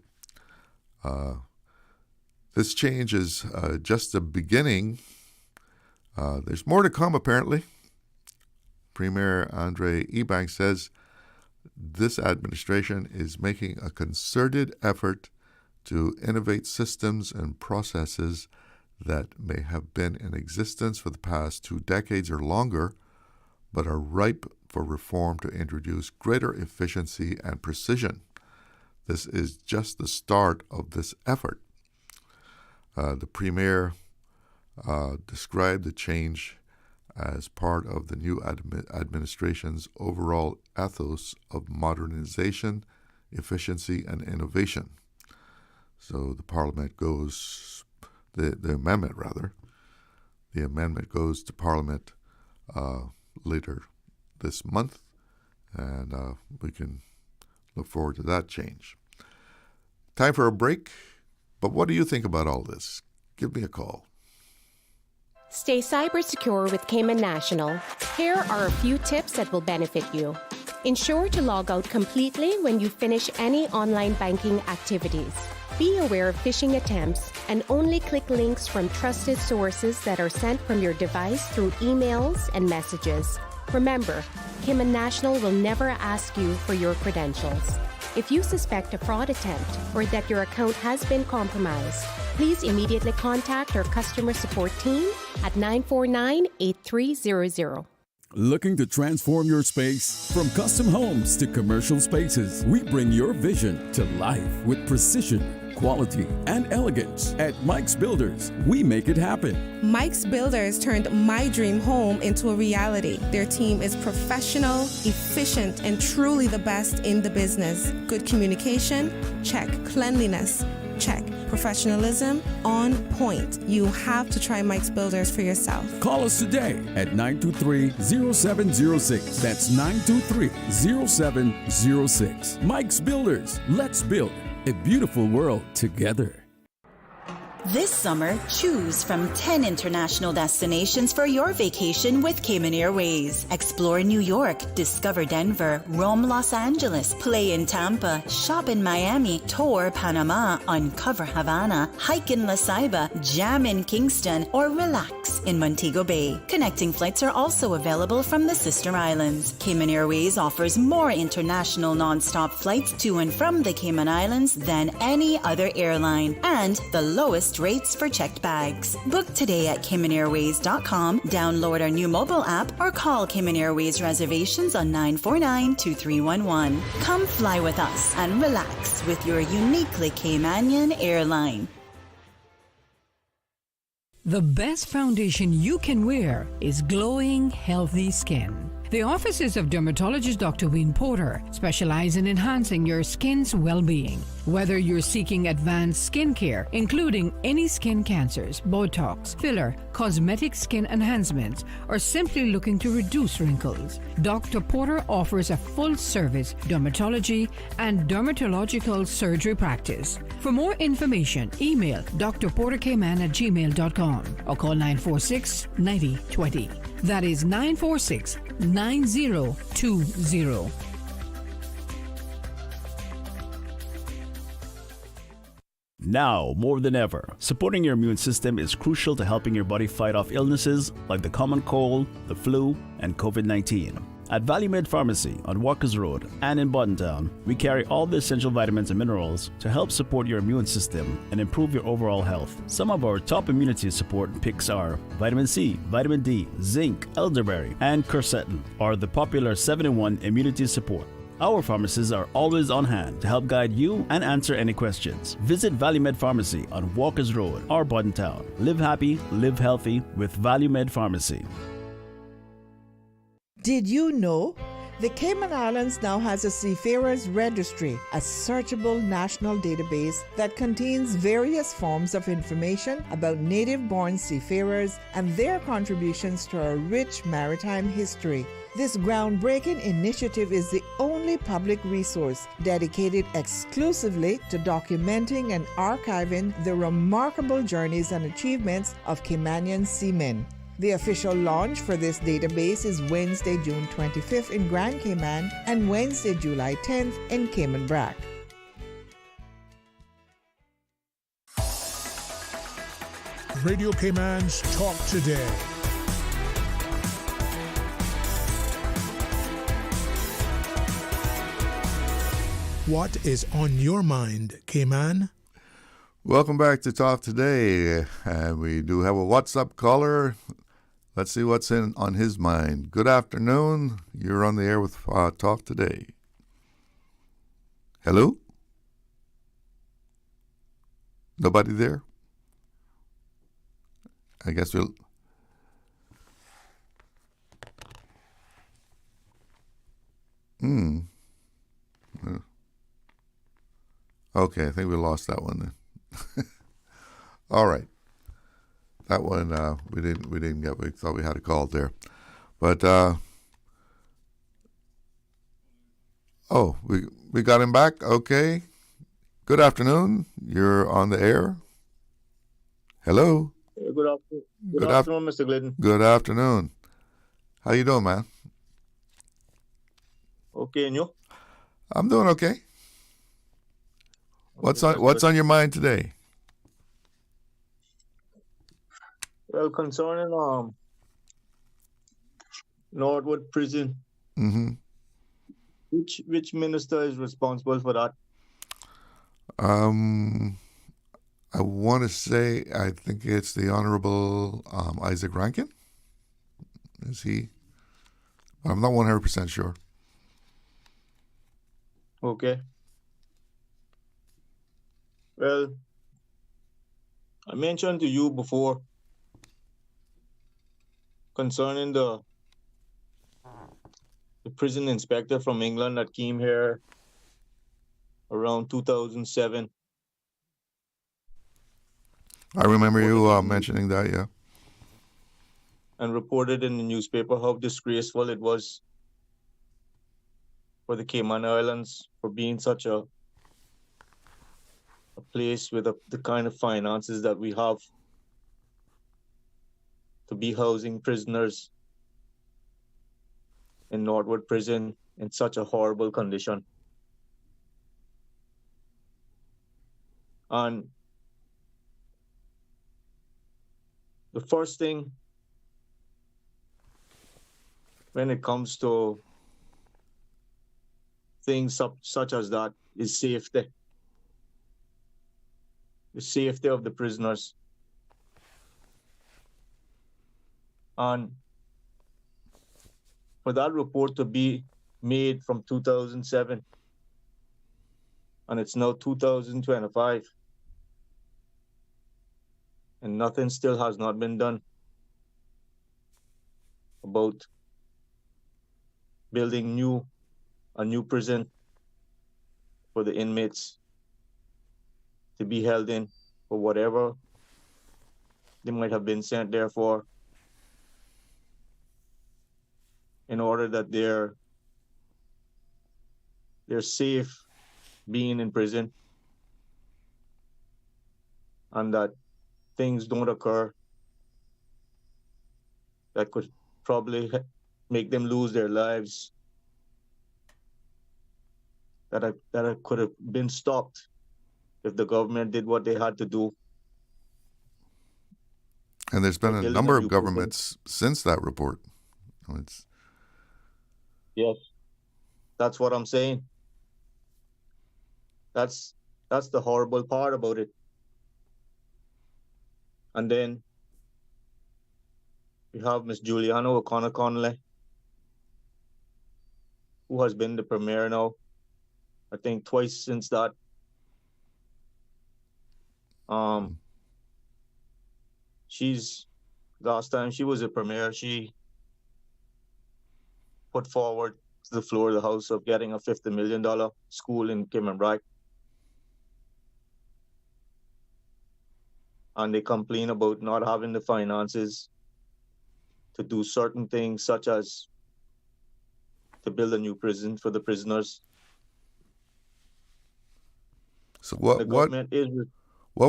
This change is just the beginning. There's more to come, apparently. Premier Andre Ebanks says this administration is making a concerted effort to innovate systems and processes that may have been in existence for the past 2 decades or longer, but are ripe for reform to introduce greater efficiency and precision. This is just the start of this effort. The Premier described the change as part of the new administration's overall ethos of modernization, efficiency, and innovation. So the amendment goes to Parliament later this month, and we can look forward to that change. Time for a break, but what do you think about all this? Give me a call. Stay cyber secure with Cayman National. Here are a few tips that will benefit you. Ensure to log out completely when you finish any online banking activities. Be aware of phishing attempts and only click links from trusted sources that are sent from your device through emails and messages. Remember, Cayman National will never ask you for your credentials. If you suspect a fraud attempt or that your account has been compromised, please immediately contact our customer support team at 949-8300. Looking to transform your space? From custom homes to commercial spaces, we bring your vision to life with precision, quality, and elegance. At Mike's Builders, we make it happen. Mike's Builders turned my dream home into a reality. Their team is professional, efficient, and truly the best in the business. Good communication? Check. Cleanliness? Check. Professionalism? On point. You have to try Mike's Builders for yourself. Call us today at 923-0706. That's 923-0706. Mike's Builders. Let's build a beautiful world together. This summer, choose from 10 international destinations for your vacation with Cayman Airways. Explore New York, discover Denver, roam Los Angeles, play in Tampa, shop in Miami, tour Panama, uncover Havana, hike in La Ceiba, jam in Kingston, or relax in Montego Bay. Connecting flights are also available from the sister islands. Cayman Airways offers more international non-stop flights to and from the Cayman Islands than any other airline, and the lowest rates for checked bags. Book today at CaymanAirways.com, download our new mobile app, or call Cayman Airways reservations on 949-2311. Come fly with us and relax with your uniquely Caymanian airline. The best foundation you can wear is glowing, healthy skin. The offices of dermatologist Dr. Wayne Porter specialize in enhancing your skin's well-being. Whether you're seeking advanced skin care, including any skin cancers, Botox, filler, cosmetic skin enhancements, or simply looking to reduce wrinkles, Dr. Porter offers a full-service dermatology and dermatological surgery practice. For more information, email drportercayman@gmail.com or call 946-9020. That is 946-9020. Now, more than ever, supporting your immune system is crucial to helping your body fight off illnesses like the common cold, the flu, and COVID-19. At Valley Med Pharmacy on Walkers Road and in Boddentown, we carry all the essential vitamins and minerals to help support your immune system and improve your overall health. Some of our top immunity support picks are vitamin C, vitamin D, zinc, elderberry, and quercetin, or the popular 7-in-1 immunity support. Our pharmacists are always on hand to help guide you and answer any questions. Visit Valley Med Pharmacy on Walkers Road or Boddentown. Live happy, live healthy with Valley Med Pharmacy. Did you know? The Cayman Islands now has a Seafarers Registry, a searchable national database that contains various forms of information about native-born seafarers and their contributions to our rich maritime history. This groundbreaking initiative is the only public resource dedicated exclusively to documenting and archiving the remarkable journeys and achievements of Caymanian seamen. The official launch for this database is Wednesday, June 25th in Grand Cayman and Wednesday, July 10th in Cayman Brac. Radio Cayman's Talk Today. What is on your mind, Cayman? Welcome back to Talk Today. We do have a WhatsApp caller. Let's see what's on his mind. Good afternoon. You're on the air with Talk Today. Hello? Nobody there? I guess we'll... Okay, I think we lost that one then. All right. That one we didn't get. We thought we had a call there, but we got him back. Okay. Good afternoon. You're on the air. Hello. Good afternoon. Good afternoon, Mr. Glidden. Good afternoon. How you doing, man? Okay, and you? I'm doing okay. What's on your mind today? Well, concerning Northwood Prison, which minister is responsible for that? I want to say I think it's the Honorable Isaac Rankin. Is he? I'm not 100% sure. Okay. Well, I mentioned to you before concerning the prison inspector from England that came here around 2007. I remember you mentioning that, yeah. And reported in the newspaper how disgraceful it was for the Cayman Islands for being such a place with the kind of finances that we have to be housing prisoners in Northwood Prison in such a horrible condition. And the first thing when it comes to things such as that is safety. The safety of the prisoners. And for that report to be made from 2007, and it's now 2025, and nothing still has not been done about building a new prison for the inmates to be held in for whatever they might have been sent there for, in order that they're safe being in prison, and that things don't occur that could probably make them lose their lives, that could have been stopped if the government did what they had to do. And there's been a number of governments since that report. Yes, that's what I'm saying. That's the horrible part about it. And then you have Miss Juliana O'Connor Connolly, who has been the premier now, I think twice since that. She's last time she was a premier, she put forward to the floor of the House of getting a $50 million school in Cayman. And they complain about not having the finances to do certain things, such as to build a new prison for the prisoners. So what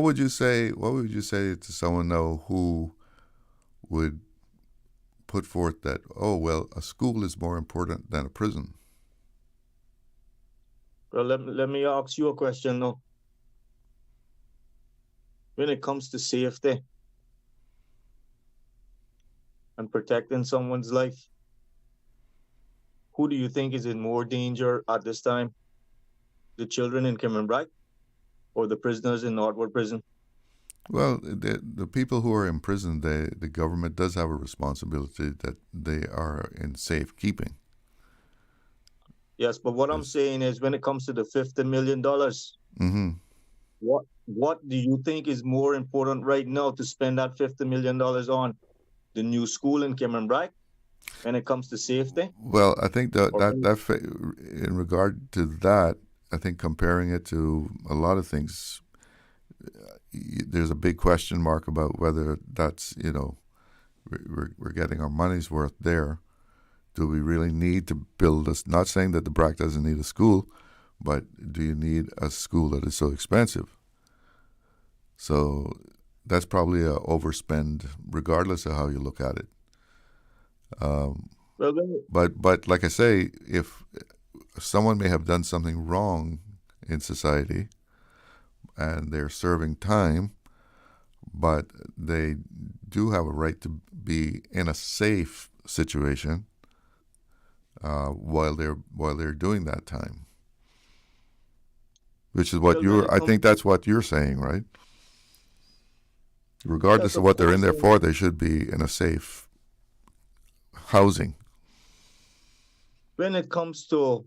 would you say? What would you say to someone now who would put forth that, oh well, a school is more important than a prison? Well, let me ask you a question now. When it comes to safety and protecting someone's life, who do you think is in more danger at this time? The children in Cayman or the prisoners in Northwood Prison? Well, the people who are in prison, the government does have a responsibility that they are in safekeeping. Yes, but what I'm saying is when it comes to the $50 million, what do you think is more important right now to spend that $50 million on? The new school in Cayman when it comes to safety? Well, I think that in regard to that, I think comparing it to a lot of things, there's a big question mark about whether that's, we're getting our money's worth there. Do we really need to build this? Not saying that the BRAC doesn't need a school, but do you need a school that is so expensive? So that's probably a overspend, regardless of how you look at it. But like I say, if someone may have done something wrong in society and they're serving time, but they do have a right to be in a safe situation while they're doing that time, which is what I think that's what you're saying, right? Regardless of what they're in there for, they should be in a safe housing. When it comes to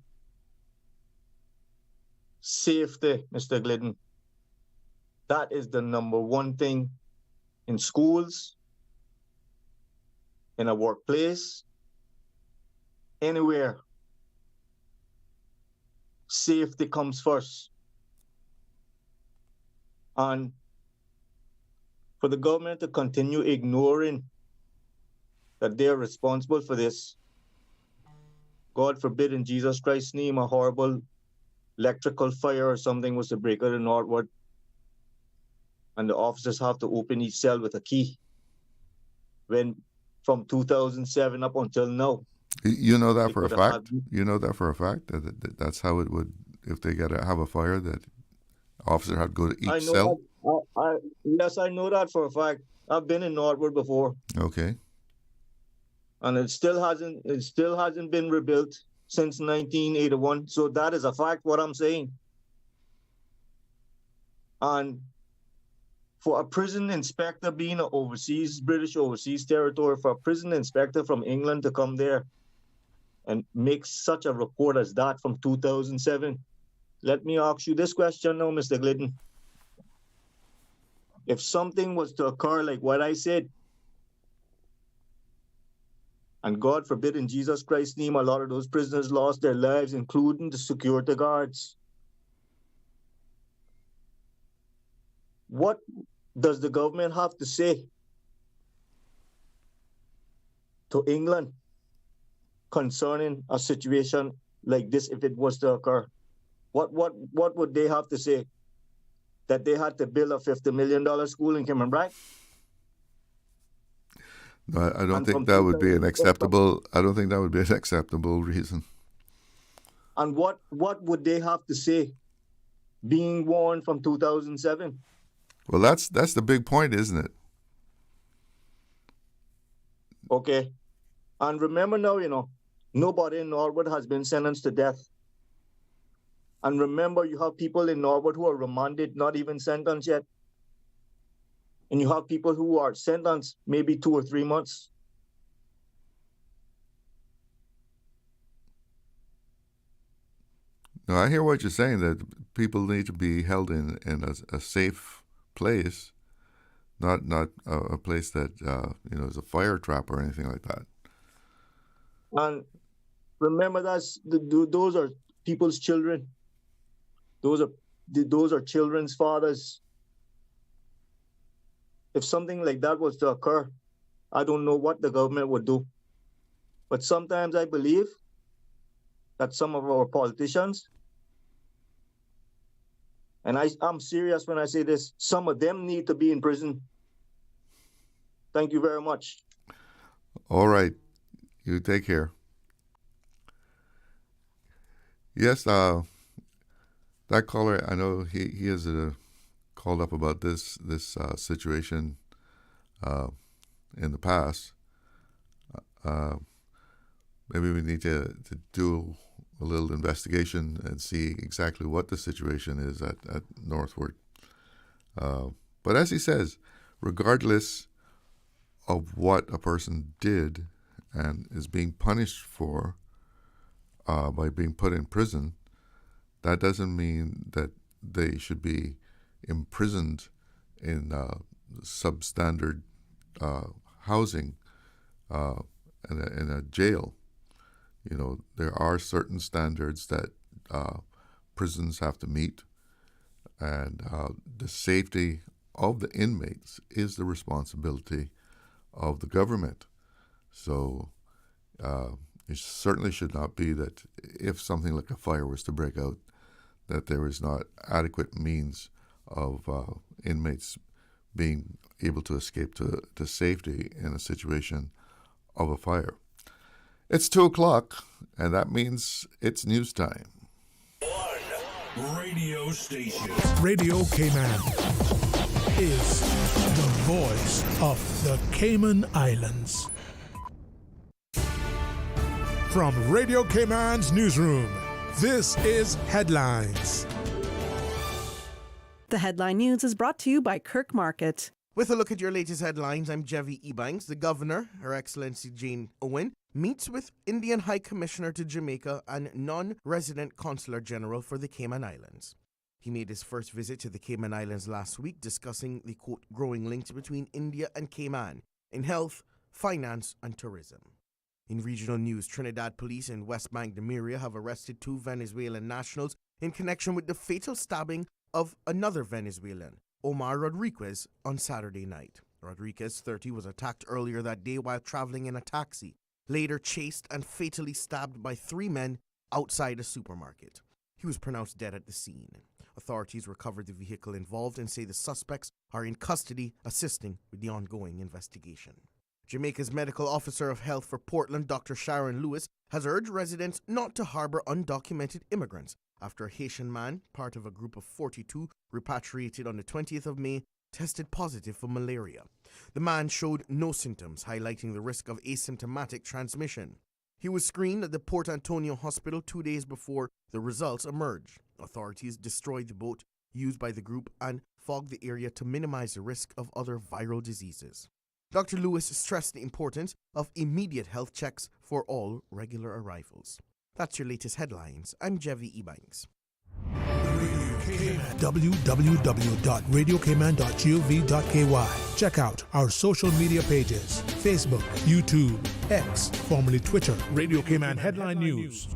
safety, Mr. Glidden, that is the number one thing in schools, in a workplace, anywhere. Safety comes first. And for the government to continue ignoring that they're responsible for this, God forbid in Jesus Christ's name, a horrible electrical fire or something was to break out in Northwood, and the officers have to open each cell with a key. When from 2007 up until now. You know that for a fact? You know that for a fact? That's how it would, if they have a fire, that officer had to go to each cell? Yes, I know that for a fact. I've been in Northwood before. Okay. And it still hasn't been rebuilt since 1981. So that is a fact, what I'm saying. And for a prison inspector being an British overseas territory, for a prison inspector from England to come there and make such a report as that from 2007, let me ask you this question now, Mr. Glidden. If something was to occur like what I said, and God forbid in Jesus Christ's name, a lot of those prisoners lost their lives, including the security guards, what does the government have to say to England concerning a situation like this if it was to occur? What would they have to say? That they had to build a $50 million school in Cayman, right? No, I don't think that would be an acceptable. I don't think that would be an acceptable reason. And what would they have to say, being warned from 2007? Well, that's the big point, isn't it? Okay, and remember now, Nobody in Norwood has been sentenced to death. And remember, you have people in Norwood who are remanded, not even sentenced yet. And you have people who are sentenced maybe 2 or 3 months. No, I hear what you're saying, that people need to be held in a safe place, not a place that is a fire trap or anything like that. And remember, those are people's children. Those are children's fathers. If something like that was to occur, I don't know what the government would do. But sometimes I believe that some of our politicians, and I'm serious when I say this, some of them need to be in prison. Thank you very much. All right. You take care. Yes, that caller, I know he has called up about this situation in the past. Maybe we need to do a little investigation and see exactly what the situation is at Northwood. But as he says, regardless of what a person did and is being punished for by being put in prison, that doesn't mean that they should be imprisoned in substandard housing in a jail. There are certain standards that prisons have to meet, and the safety of the inmates is the responsibility of the government. So it certainly should not be that if something like a fire was to break out, that there is not adequate means of inmates being able to escape to safety in a situation of a fire. It's 2:00, and that means it's news time. One radio station. Radio Cayman is the voice of the Cayman Islands. From Radio Cayman's newsroom, this is Headlines. The Headline News is brought to you by Kirk Market. With a look at your latest headlines, I'm Jevi Ebanks. The Governor, Her Excellency Jane Owen, meets with Indian High Commissioner to Jamaica and non-resident Consular General for the Cayman Islands. He made his first visit to the Cayman Islands last week, discussing the, quote, growing links between India and Cayman in health, finance, and tourism. In regional news, Trinidad police in West Bank, Demiria have arrested 2 Venezuelan nationals in connection with the fatal stabbing of another Venezuelan, Omar Rodriguez, on Saturday night. Rodriguez, 30, was attacked earlier that day while traveling in a taxi, later chased and fatally stabbed by 3 men outside a supermarket. He was pronounced dead at the scene. Authorities recovered the vehicle involved and say the suspects are in custody, assisting with the ongoing investigation. Jamaica's Medical Officer of Health for Portland, Dr. Sharon Lewis, has urged residents not to harbor undocumented immigrants after a Haitian man, part of a group of 42 repatriated on the 20th of May, tested positive for malaria. The man showed no symptoms, highlighting the risk of asymptomatic transmission. He was screened at the Port Antonio Hospital 2 days before the results emerged. Authorities destroyed the boat used by the group and fogged the area to minimize the risk of other viral diseases. Dr. Lewis stressed the importance of immediate health checks for all regular arrivals. That's your latest headlines. I'm Jevi Ebanks. www.radiocayman.gov.ky. Check out our social media pages: Facebook, YouTube, X, formerly Twitter, Radio Cayman Headline News.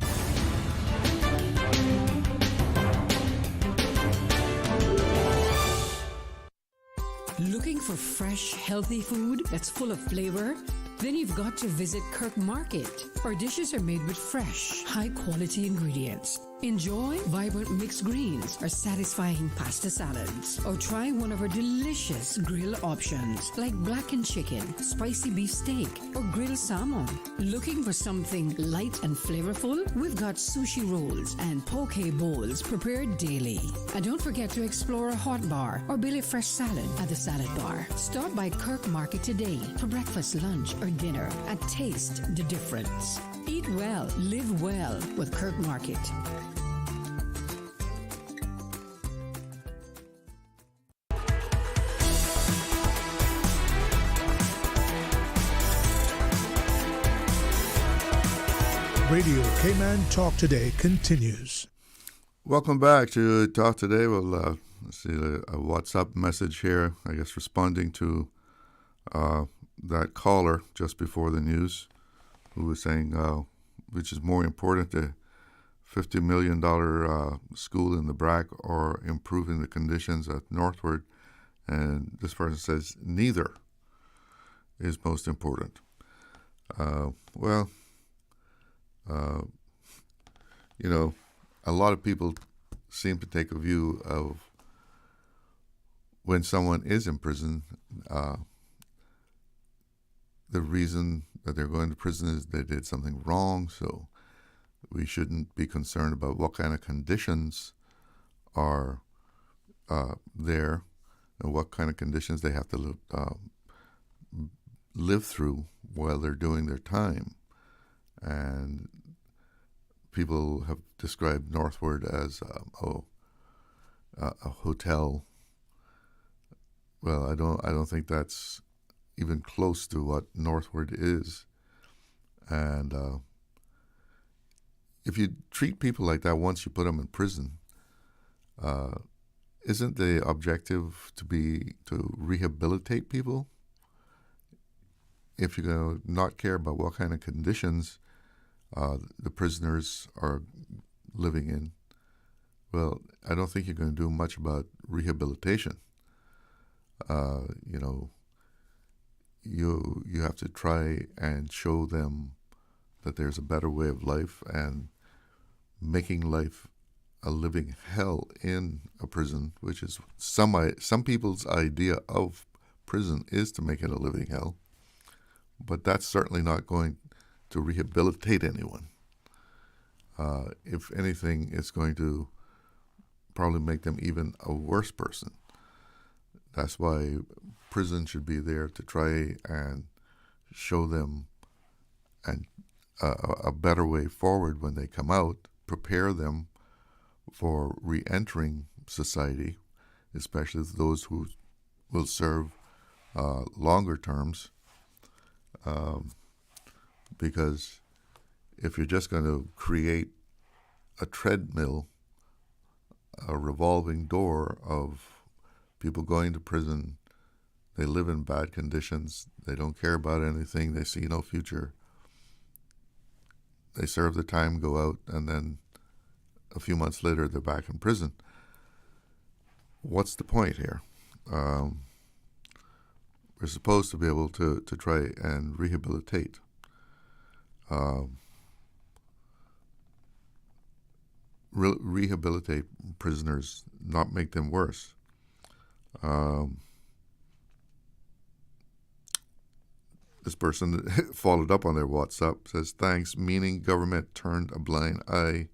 Looking for fresh, healthy food that's full of flavor? Then you've got to visit Kirk Market. Our dishes are made with fresh, high-quality ingredients. Enjoy vibrant mixed greens or satisfying pasta salads. Or try one of our delicious grill options like blackened chicken, spicy beef steak, or grilled salmon. Looking for something light and flavorful? We've got sushi rolls and poke bowls prepared daily. And don't forget to explore a hot bar or Billy Fresh salad at the salad bar. Stop by Kirk Market today for breakfast, lunch, or dinner and taste the difference. Eat well, live well with Kirk Market. Radio Cayman Talk Today continues. Welcome back to Talk Today. Well, let's see a WhatsApp message here, I guess responding to that caller just before the news who was saying which is more important, the $50 million school in the BRAC or improving the conditions at Northward. And this person says neither is most important. A lot of people seem to take a view of when someone is in prison, the reason that they're going to prison is they did something wrong, so we shouldn't be concerned about what kind of conditions are there and what kind of conditions they have to live through while they're doing their time. And people have described Northward as a hotel. Well, I don't think that's even close to what Northward is. And if you treat people like that once you put them in prison, isn't the objective to rehabilitate people? If you're going to not care about what kind of conditions the prisoners are living in, well, I don't think you're going to do much about rehabilitation. You have to try and show them that there's a better way of life, and making life a living hell in a prison, which is some people's idea of prison, is to make it a living hell. But that's certainly not going to rehabilitate anyone. If anything, it's going to probably make them even a worse person. That's why prison should be there to try and show them a better way forward when they come out, prepare them for re-entering society, especially those who will serve longer terms. Because if you're just going to create a treadmill, a revolving door of people going to prison, they live in bad conditions, they don't care about anything, they see no future, they serve their time, go out, and then a few months later they're back in prison. What's the point here? We're supposed to be able to try and rehabilitate. Rehabilitate prisoners, not make them worse. This person followed up on their WhatsApp, says, thanks, meaning government turned a blind eye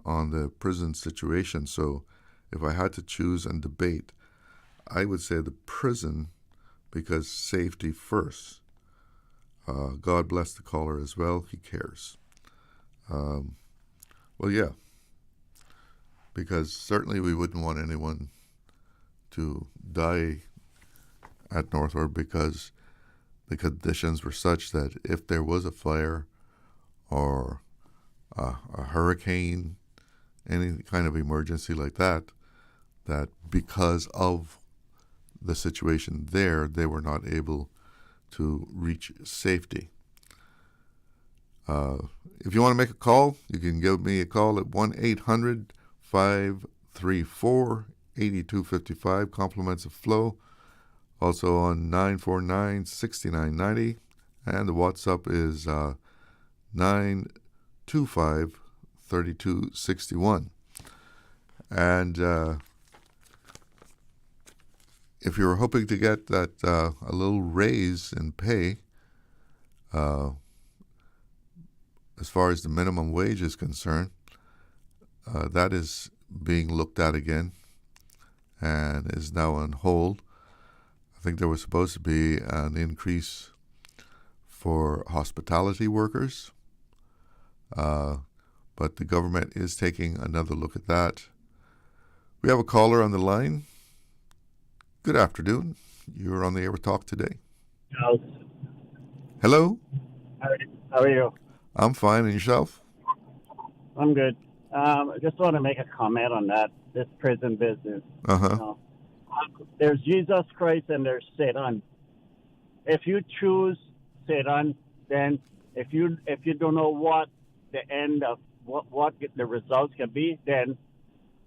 on the prison situation. So if I had to choose and debate, I would say the prison, because safety first. God bless the caller as well. He cares. Well, yeah, because certainly we wouldn't want anyone to die at Northward because the conditions were such that if there was a fire or a hurricane, any kind of emergency like that, that because of the situation there, they were not able to reach safety. If you want to make a call, you can give me a call at 1-800-534-8255, compliments of Flow. Also on 949-6990, and the WhatsApp is 925-3261. And if you're hoping to get that a little raise in pay, as far as the minimum wage is concerned, that is being looked at again and is now on hold. I think there was supposed to be an increase for hospitality workers, But the government is taking another look at that. We have a caller on the line. Good afternoon. You're on the air with Talk Today. Hello? How are you? I'm fine. And yourself? I'm good. I just want to make a comment on this prison business. Uh-huh. You know, there's Jesus Christ and there's Satan. If you choose Satan, then if you don't know what the end of what the results can be, then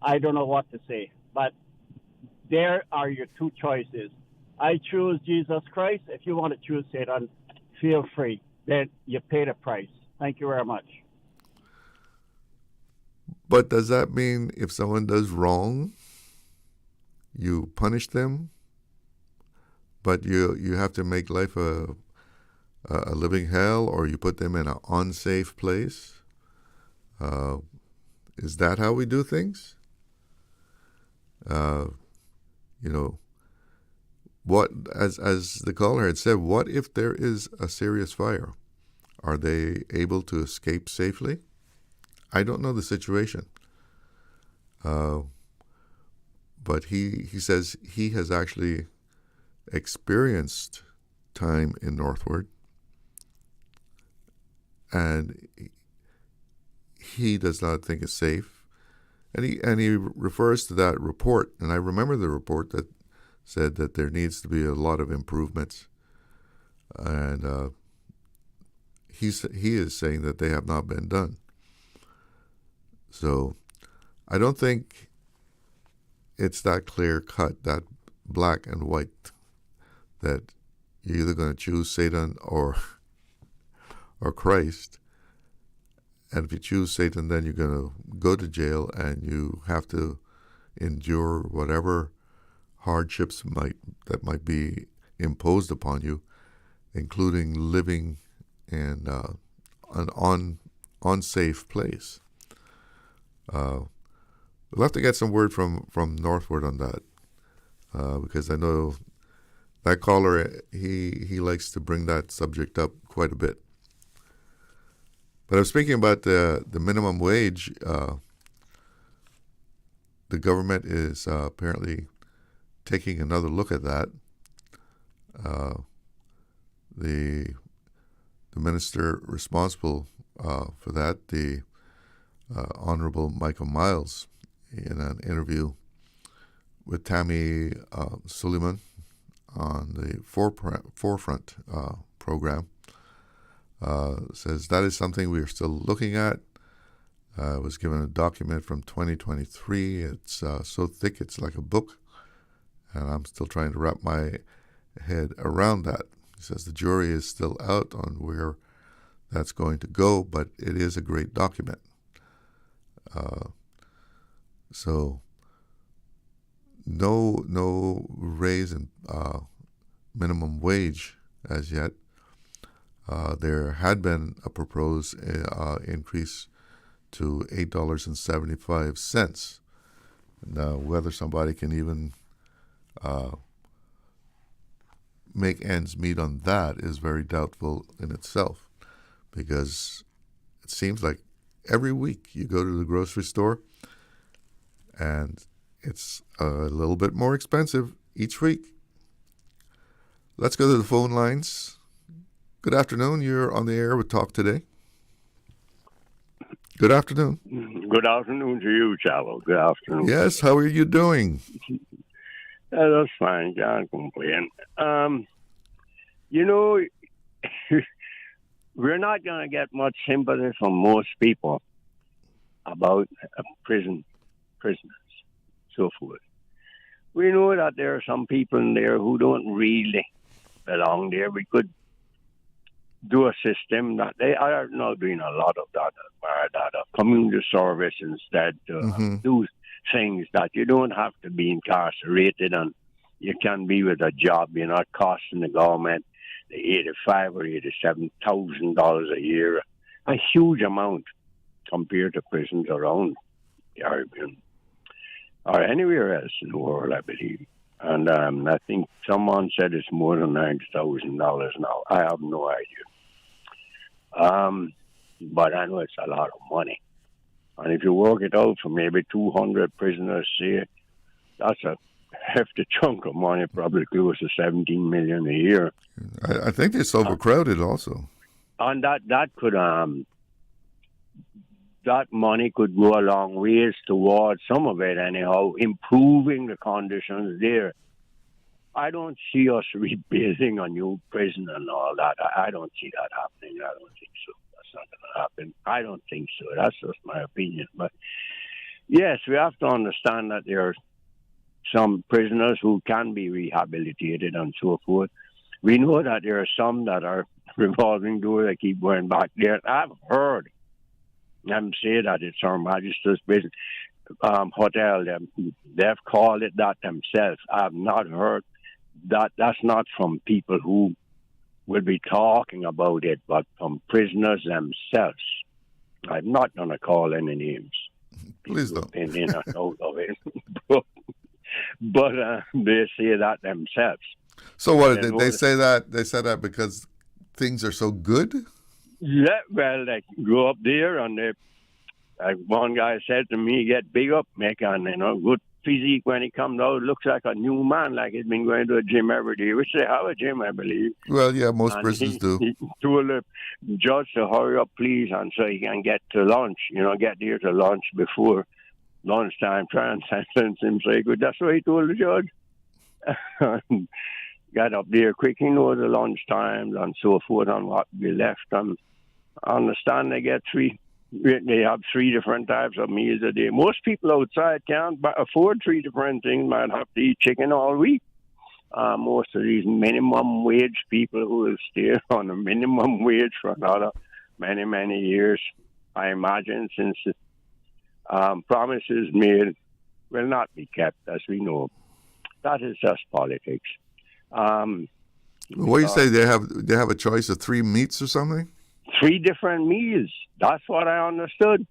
I don't know what to say. But there are your two choices. I choose Jesus Christ. If you want to choose Satan, feel free. Then you pay the price. Thank you very much. But does that mean if someone does wrong, you punish them, but you have to make life a living hell, or you put them in an unsafe place? Is that how we do things? What as the caller had said, what if there is a serious fire? Are they able to escape safely? I don't know the situation. But he says he has actually experienced time in Northward, and he does not think it's safe. And he refers to that report, and I remember the report that said that there needs to be a lot of improvements, and he is saying that they have not been done. So I don't think it's that clear cut, that black and white, that you're either going to choose Satan or Christ. And if you choose Satan, then you're going to go to jail and you have to endure whatever hardships that might be imposed upon you, including living in an unsafe place. We'll have to get some word from Northward on that, because I know that caller, he likes to bring that subject up quite a bit. But I was speaking about the minimum wage. The government is apparently taking another look at that. The minister responsible for that, the Honorable Michael Miles, in an interview with Tammy Suleiman on the Forefront program, says that is something we are still looking at. I was given a document from 2023. It's so thick it's like a book, and I'm still trying to wrap my head around that. He says the jury is still out on where that's going to go, but it is a great document. So no raise in minimum wage as yet. There had been a proposed increase to $8.75. Now, whether somebody can even make ends meet on that is very doubtful in itself, because it seems like every week you go to the grocery store and it's a little bit more expensive each week. Let's go to the phone lines. Good afternoon. You're on the air with Talk Today. Good afternoon. Good afternoon to you, Chavo. Good afternoon. Yes, how are you doing? That's fine. Can't complain. We're not going to get much sympathy from most people about prisoners, so forth. We know that there are some people in there who don't really belong there. We could do a system that they are now doing a lot of that community service instead to do things that you don't have to be incarcerated and you can be with a job. You're not costing the government $85,000 or $87,000 a year, a huge amount compared to prisons around the Caribbean or anywhere else in the world, I believe. And I think someone said it's more than $90,000 now. I have no idea. but I know it's a lot of money. And if you work it out for maybe 200 prisoners, say, that's a hefty chunk of money, probably close to 17 million a year. I think it's overcrowded also. And that could that money could go a long ways towards some of it anyhow, improving the conditions there. I don't see us rebuilding a new prison and all that. I don't see that happening. I don't think so. That's not going to happen. I don't think so. That's just my opinion. But yes, we have to understand that there are some prisoners who can be rehabilitated and so forth. We know that there are some that are revolving doors that keep going back there. I've heard them say that it's Her Majesty's Prison Hotel. They've called it that themselves. I've not heard that. That's not from people who will be talking about it, but from prisoners themselves. I'm not going to call any names. Please don't. In and out of it. but they say that themselves. So what did they say that? They said that because things are so good? Yeah, well, they go up there and they, like one guy said to me, get big up, make a good physique when he comes out. Looks like a new man, like he's been going to a gym every day, which they have a gym, I believe. Well, yeah, most prisons do. He told the judge to hurry up, please, and so he can get to lunch, get there to lunch before lunchtime, try and sentence him so he could. That's what he told the judge. Got up there quick, the lunch times and so forth and what we left. I understand they have 3 different types of meals a day. Most people outside can't afford 3 different things, might have to eat chicken all week. Most of these minimum wage people who will stay on a minimum wage for another many, many years, I imagine, since promises made will not be kept, as we know. That is just politics. What do you say? They have a choice of 3 meats or something? 3 different meals. That's what I understood.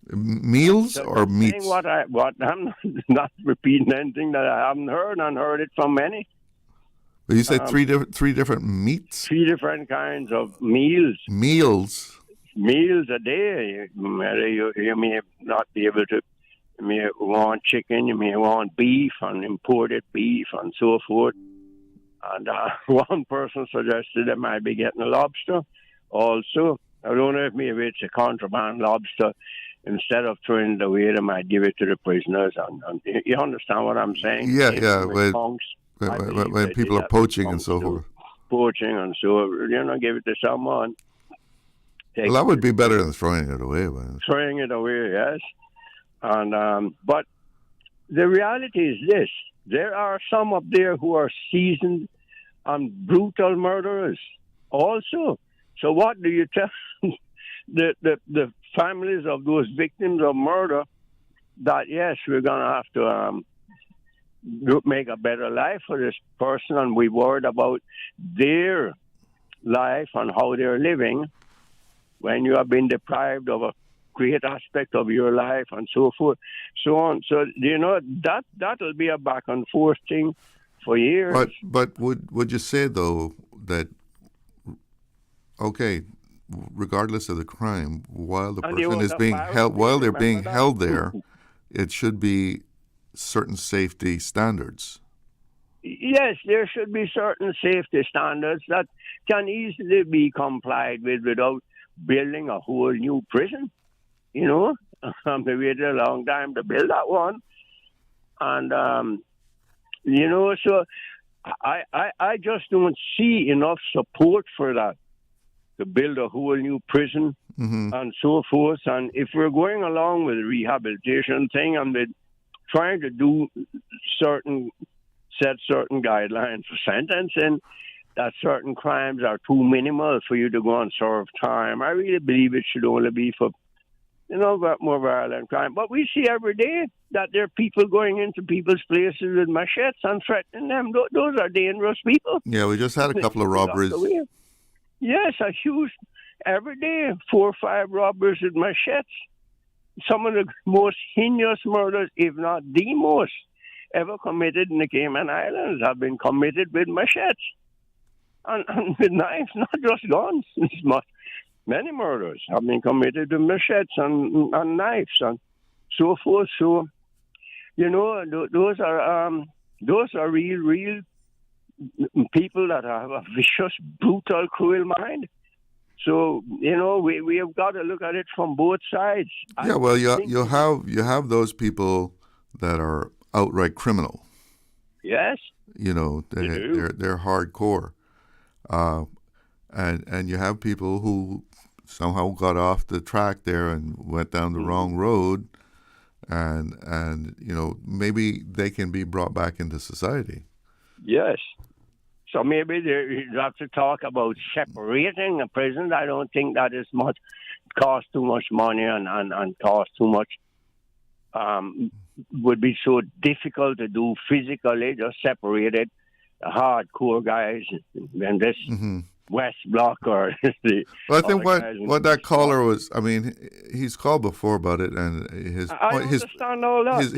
Meals or meats? I'm not repeating anything that I haven't heard, and heard it from many. But you say 3 different meats? 3 different kinds of meals. Meals a day. You may not be able to. You may want chicken. You may want beef and imported beef and so forth. And one person suggested they might be getting a lobster also. I don't know if maybe it's a contraband lobster. Instead of throwing it away, they might give it to the prisoners. And you understand what I'm saying? Yeah. When people are poaching and so forth. Poaching and so, give it to someone. Well, that would be better than throwing it away. Throwing it away, yes. And but the reality is this. There are some up there who are seasoned and brutal murderers also. So what do you tell the families of those victims of murder that, yes, we're going to have to make a better life for this person, and we're worried about their life and how they're living when you have been deprived of a great aspect of your life and so forth, so on. So, that'll be a back and forth thing for years. But would you say, though, that, okay, regardless of the crime, while the person is being held, while they're being held there, it should be certain safety standards? Yes, there should be certain safety standards that can easily be complied with without building a whole new prison. They waited a long time to build that one. And, so I just don't see enough support for that, to build a whole new prison and so forth. And if we're going along with the rehabilitation thing and with trying to do set certain guidelines for sentencing, that certain crimes are too minimal for you to go and serve time, I really believe it should only be for more violent crime. But we see every day that there are people going into people's places with machetes and threatening them. Those are dangerous people. Yeah, we just had a couple of robberies. Yes, a huge, every day, 4 or 5 robbers with machetes. Some of the most heinous murders, if not the most, ever committed in the Cayman Islands have been committed with machetes and with knives, not just guns. Many murders have been committed with machetes and knives and so forth. So, those are real people that have a vicious, brutal, cruel mind. So, we have got to look at it from both sides. Yeah, well, you have those people that are outright criminal. Yes. They're hardcore. And you have people who somehow got off the track there and went down the wrong road, and maybe they can be brought back into society. Yes. So maybe you have to talk about separating a prison. I don't think that is much, cost too much money and cost too much, would be so difficult to do physically, just separate it, the hardcore guys, and this West Block or the... Well, I think what that caller was, I mean, he's called before about it, and understand all that.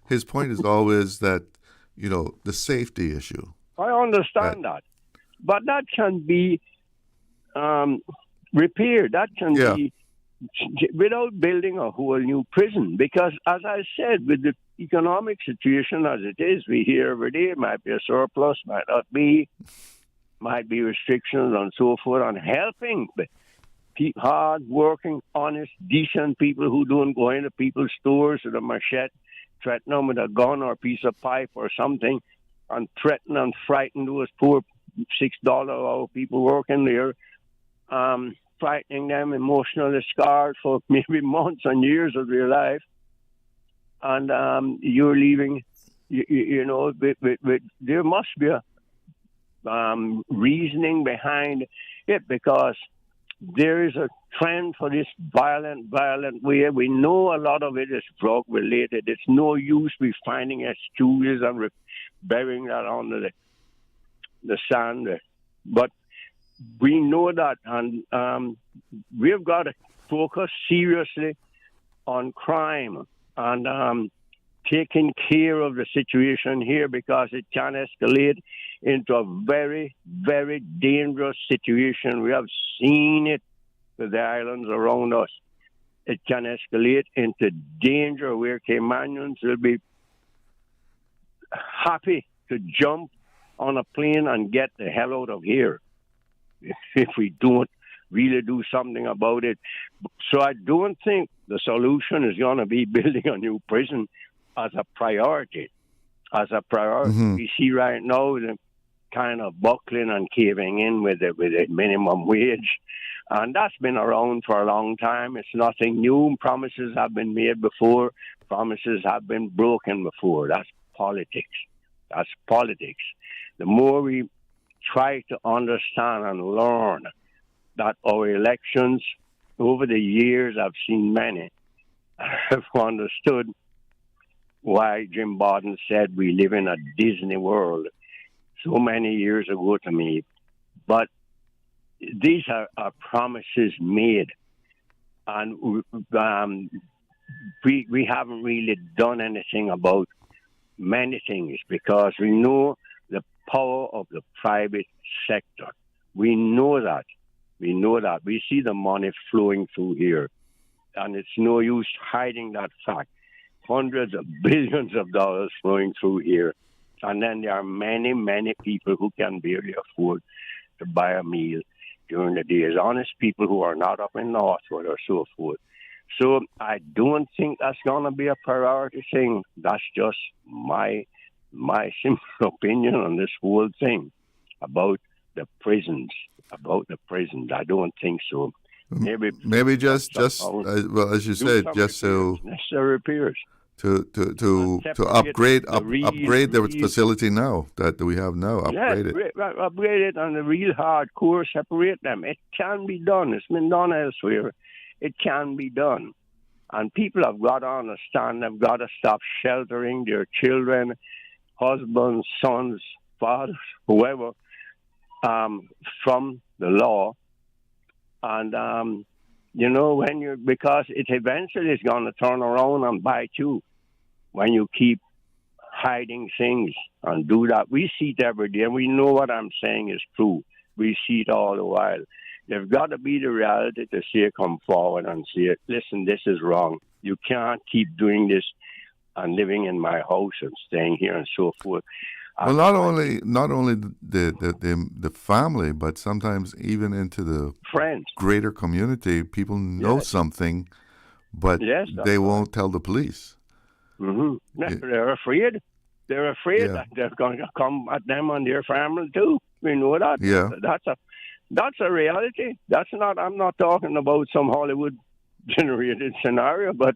His point is always that, the safety issue. I understand that. But that can be repaired. That can be without building a whole new prison. Because, as I said, with the economic situation as it is, we hear every day, it might be a surplus, might not be, might be restrictions and so forth on helping hard-working, honest, decent people who don't go into people's stores with a machete, threaten them with a gun or a piece of pipe or something, and threaten and frighten those poor $6 hour people working there, frightening them, emotionally scarred for maybe months and years of their life. And you're leaving, there must be a reasoning behind it, because there is a trend for this violent way. We know a lot of it is drug-related. It's no use we finding excuses and burying that under the sand. But we know that, and we've got to focus seriously on crime and taking care of the situation here, because it can escalate into a very, very dangerous situation. We have seen it with the islands around us. It can escalate into danger where Caymanians will be happy to jump on a plane and get the hell out of here if we don't really do something about it. So I don't think the solution is going to be building a new prison as a priority. We see right now the kind of buckling and caving in with the minimum wage. And that's been around for a long time. It's nothing new. Promises have been made before. Promises have been broken before. That's politics. The more we try to understand and learn that our elections, over the years, I've seen many, have understood why Jim Borden said we live in a Disney world so many years ago to me. But these are promises made, and we haven't really done anything about many things, because we know the power of the private sector. We know that. We see the money flowing through here, and it's no use hiding that fact. Hundreds of billions of dollars flowing through here. And then there are many, many people who can barely afford to buy a meal during the days. Honest people who are not up in Northwood or so forth. So I don't think that's going to be a priority thing. That's just my simple opinion on this whole thing about the prisons. I don't think so. Maybe just well, as you said, just so necessary repairs to upgrade the facility now that we have now. Upgrade it on the real hardcore. Separate them. It can be done. It's been done elsewhere. It can be done, and people have got to understand. They've got to stop sheltering their children, husbands, sons, fathers, whoever, from the law. And because it eventually is going to turn around and bite you when you keep hiding things and do that. We see it every day, and we know what I'm saying is true. We see it all the while. They've got to be the reality to see it come forward and say, listen, this is wrong. You can't keep doing this and living in my house and staying here and so forth. Well, not only the family, but sometimes even into the friends, greater community. People know something, but they won't tell the police. Mm-hmm. They're afraid. They're afraid that they're going to come at them and their family too. We know that. Yeah. That's a reality. That's not. I'm not talking about some Hollywood generated scenario, but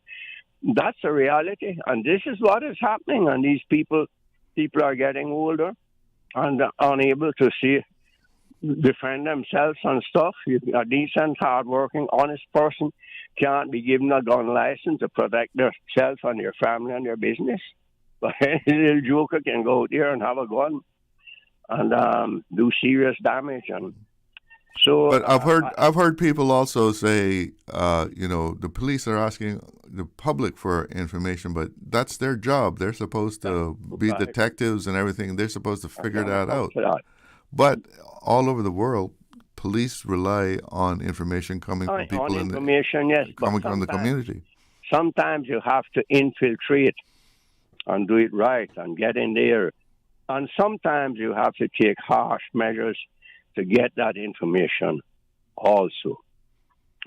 that's a reality, and this is what is happening. And these people are getting older and unable to defend themselves and stuff. A decent, hardworking, honest person can't be given a gun license to protect themselves and their family and their business. But any little joker can go out there and have a gun and do serious damage. And so, but I've heard people also say, the police are asking the public for information, but that's their job. They're supposed to be detectives and everything. They're supposed to figure that out. But all over the world, police rely on information coming from people coming from the community. Sometimes you have to infiltrate and do it right and get in there. And sometimes you have to take harsh measures to get that information also.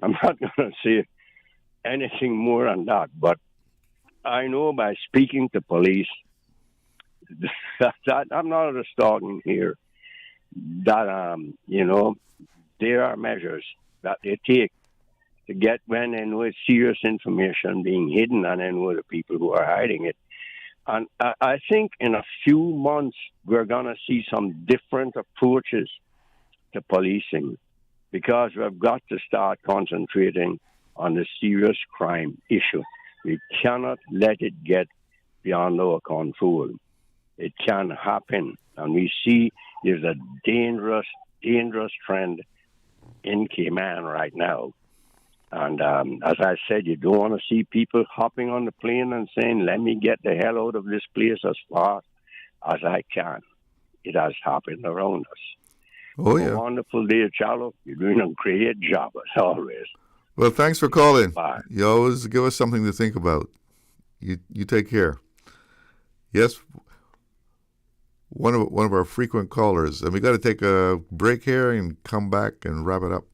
I'm not going to say anything more than that, but I know by speaking to police that I'm not just talking here, that, there are measures that they take to get when they know it's serious information being hidden and they know the people who are hiding it. And I think in a few months we're going to see some different approaches to policing, because we've got to start concentrating on the serious crime issue. We cannot let it get beyond our control. It can happen, and we see there's a dangerous trend in Cayman right now. And as I said, you don't want to see people hopping on the plane and saying, let me get the hell out of this place as fast as I can. It has happened around us. Oh, yeah. A wonderful day, Charlo. You're doing a great job, as always. Well, thanks for calling. Bye. You always give us something to think about. You take care. Yes, one of our frequent callers. And we got to take a break here and come back and wrap it up.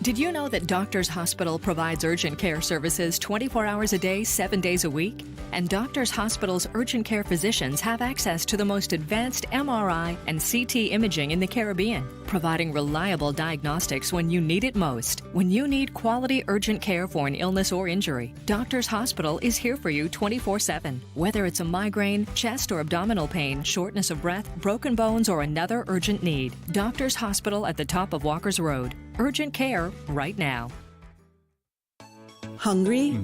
Did you know that Doctors Hospital provides urgent care services 24 hours a day, 7 days a week? And Doctors Hospital's urgent care physicians have access to the most advanced MRI and CT imaging in the Caribbean, providing reliable diagnostics when you need it most. When you need quality urgent care for an illness or injury, Doctors Hospital is here for you 24/7. Whether it's a migraine, chest or abdominal pain, shortness of breath, broken bones, or another urgent need, Doctors Hospital at the top of Walker's Road. Urgent care right now. Hungry?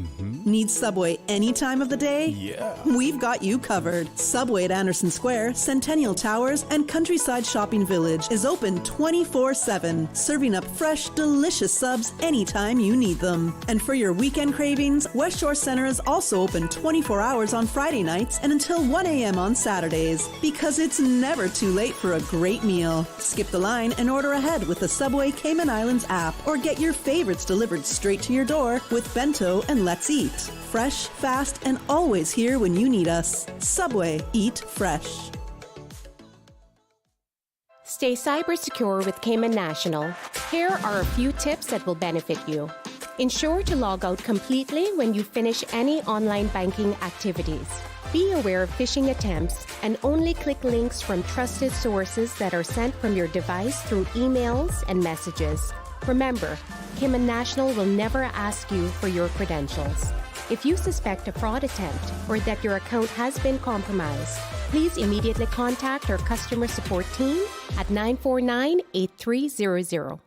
Need Subway any time of the day? Yeah. We've got you covered. Subway at Anderson Square, Centennial Towers, and Countryside Shopping Village is open 24/7, serving up fresh, delicious subs anytime you need them. And for your weekend cravings, West Shore Center is also open 24 hours on Friday nights and until 1 a.m. on Saturdays, because it's never too late for a great meal. Skip the line and order ahead with the Subway Cayman Islands app, or get your favorites delivered straight to your door with Bento and Let's Eat. Fresh, fast, and always here when you need us. Subway, eat fresh. Stay cyber secure with Cayman National. Here are a few tips that will benefit you. Ensure to log out completely when you finish any online banking activities. Be aware of phishing attempts and only click links from trusted sources that are sent from your device through emails and messages. Remember, Cayman National will never ask you for your credentials. If you suspect a fraud attempt or that your account has been compromised, please immediately contact our customer support team at 949-8300.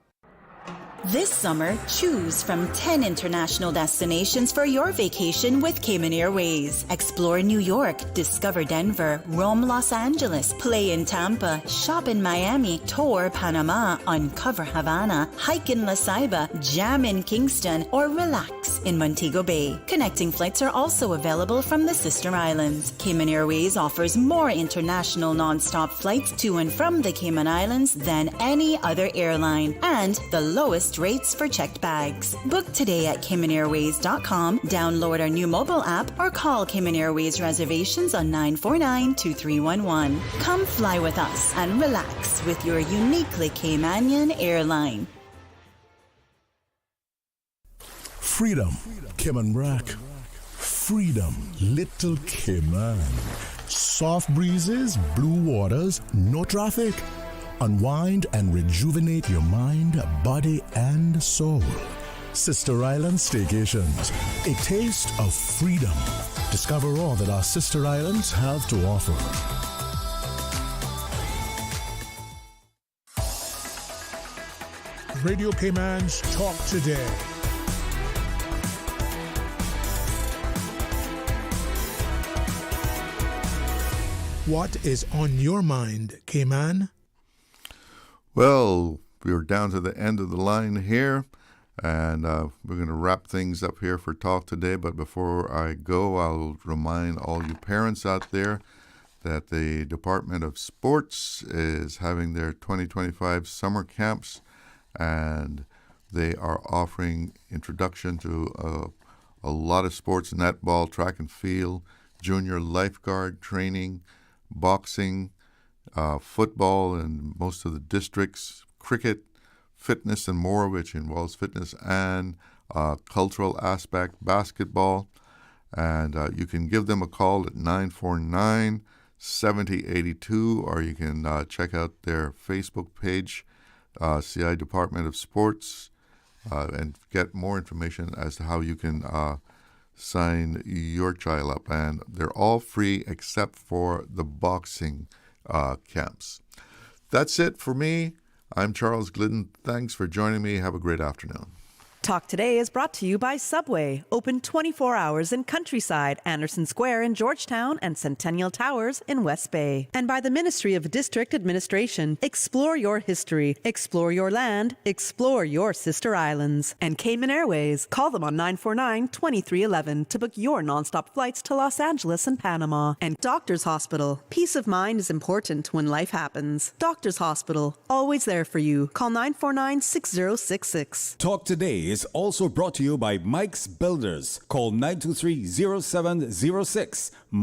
This summer, choose from 10 international destinations for your vacation with Cayman Airways. Explore New York, discover Denver, roam Los Angeles, play in Tampa, shop in Miami, tour Panama, uncover Havana, hike in La Ceiba, jam in Kingston, or relax in Montego Bay. Connecting flights are also available from the sister islands. Cayman Airways offers more international non-stop flights to and from the Cayman Islands than any other airline, and the lowest rates for checked bags. Book today at CaymanAirways.com, download our new mobile app, or call Cayman Airways reservations on 949-2311. Come fly with us and relax with your uniquely Caymanian airline. Freedom, Cayman Rack. Freedom, Little Cayman. Soft breezes, blue waters, no traffic. Unwind and rejuvenate your mind, body, and soul. Sister Island Staycations, a taste of freedom. Discover all that our sister islands have to offer. Radio Cayman's Talk Today. What is on your mind, Cayman? Well, we're down to the end of the line here, and we're going to wrap things up here for Talk Today. But before I go, I'll remind all you parents out there that the Department of Sports is having their 2025 summer camps, and they are offering introduction to a lot of sports: netball, track and field, junior lifeguard training, boxing, football in most of the districts, cricket, fitness and more, which involves fitness and cultural aspect, basketball. And you can give them a call at 949-7082, or you can check out their Facebook page, CI Department of Sports, and get more information as to how you can sign your child up. And they're all free except for the boxing camps. That's it for me. I'm Charles Glidden. Thanks for joining me. Have a great afternoon. Talk Today is brought to you by Subway, open 24 hours in Countryside, Anderson Square in Georgetown, and Centennial Towers in West Bay. And by the Ministry of District Administration. Explore your history, explore your land, explore your sister islands. And Cayman Airways. Call them on 949-2311 to book your nonstop flights to Los Angeles and Panama. And Doctors Hospital. Peace of mind is important when life happens. Doctors Hospital, always there for you. Call 949-6066. Talk Today is also brought to you by Mike's Builders. Call 923-0706.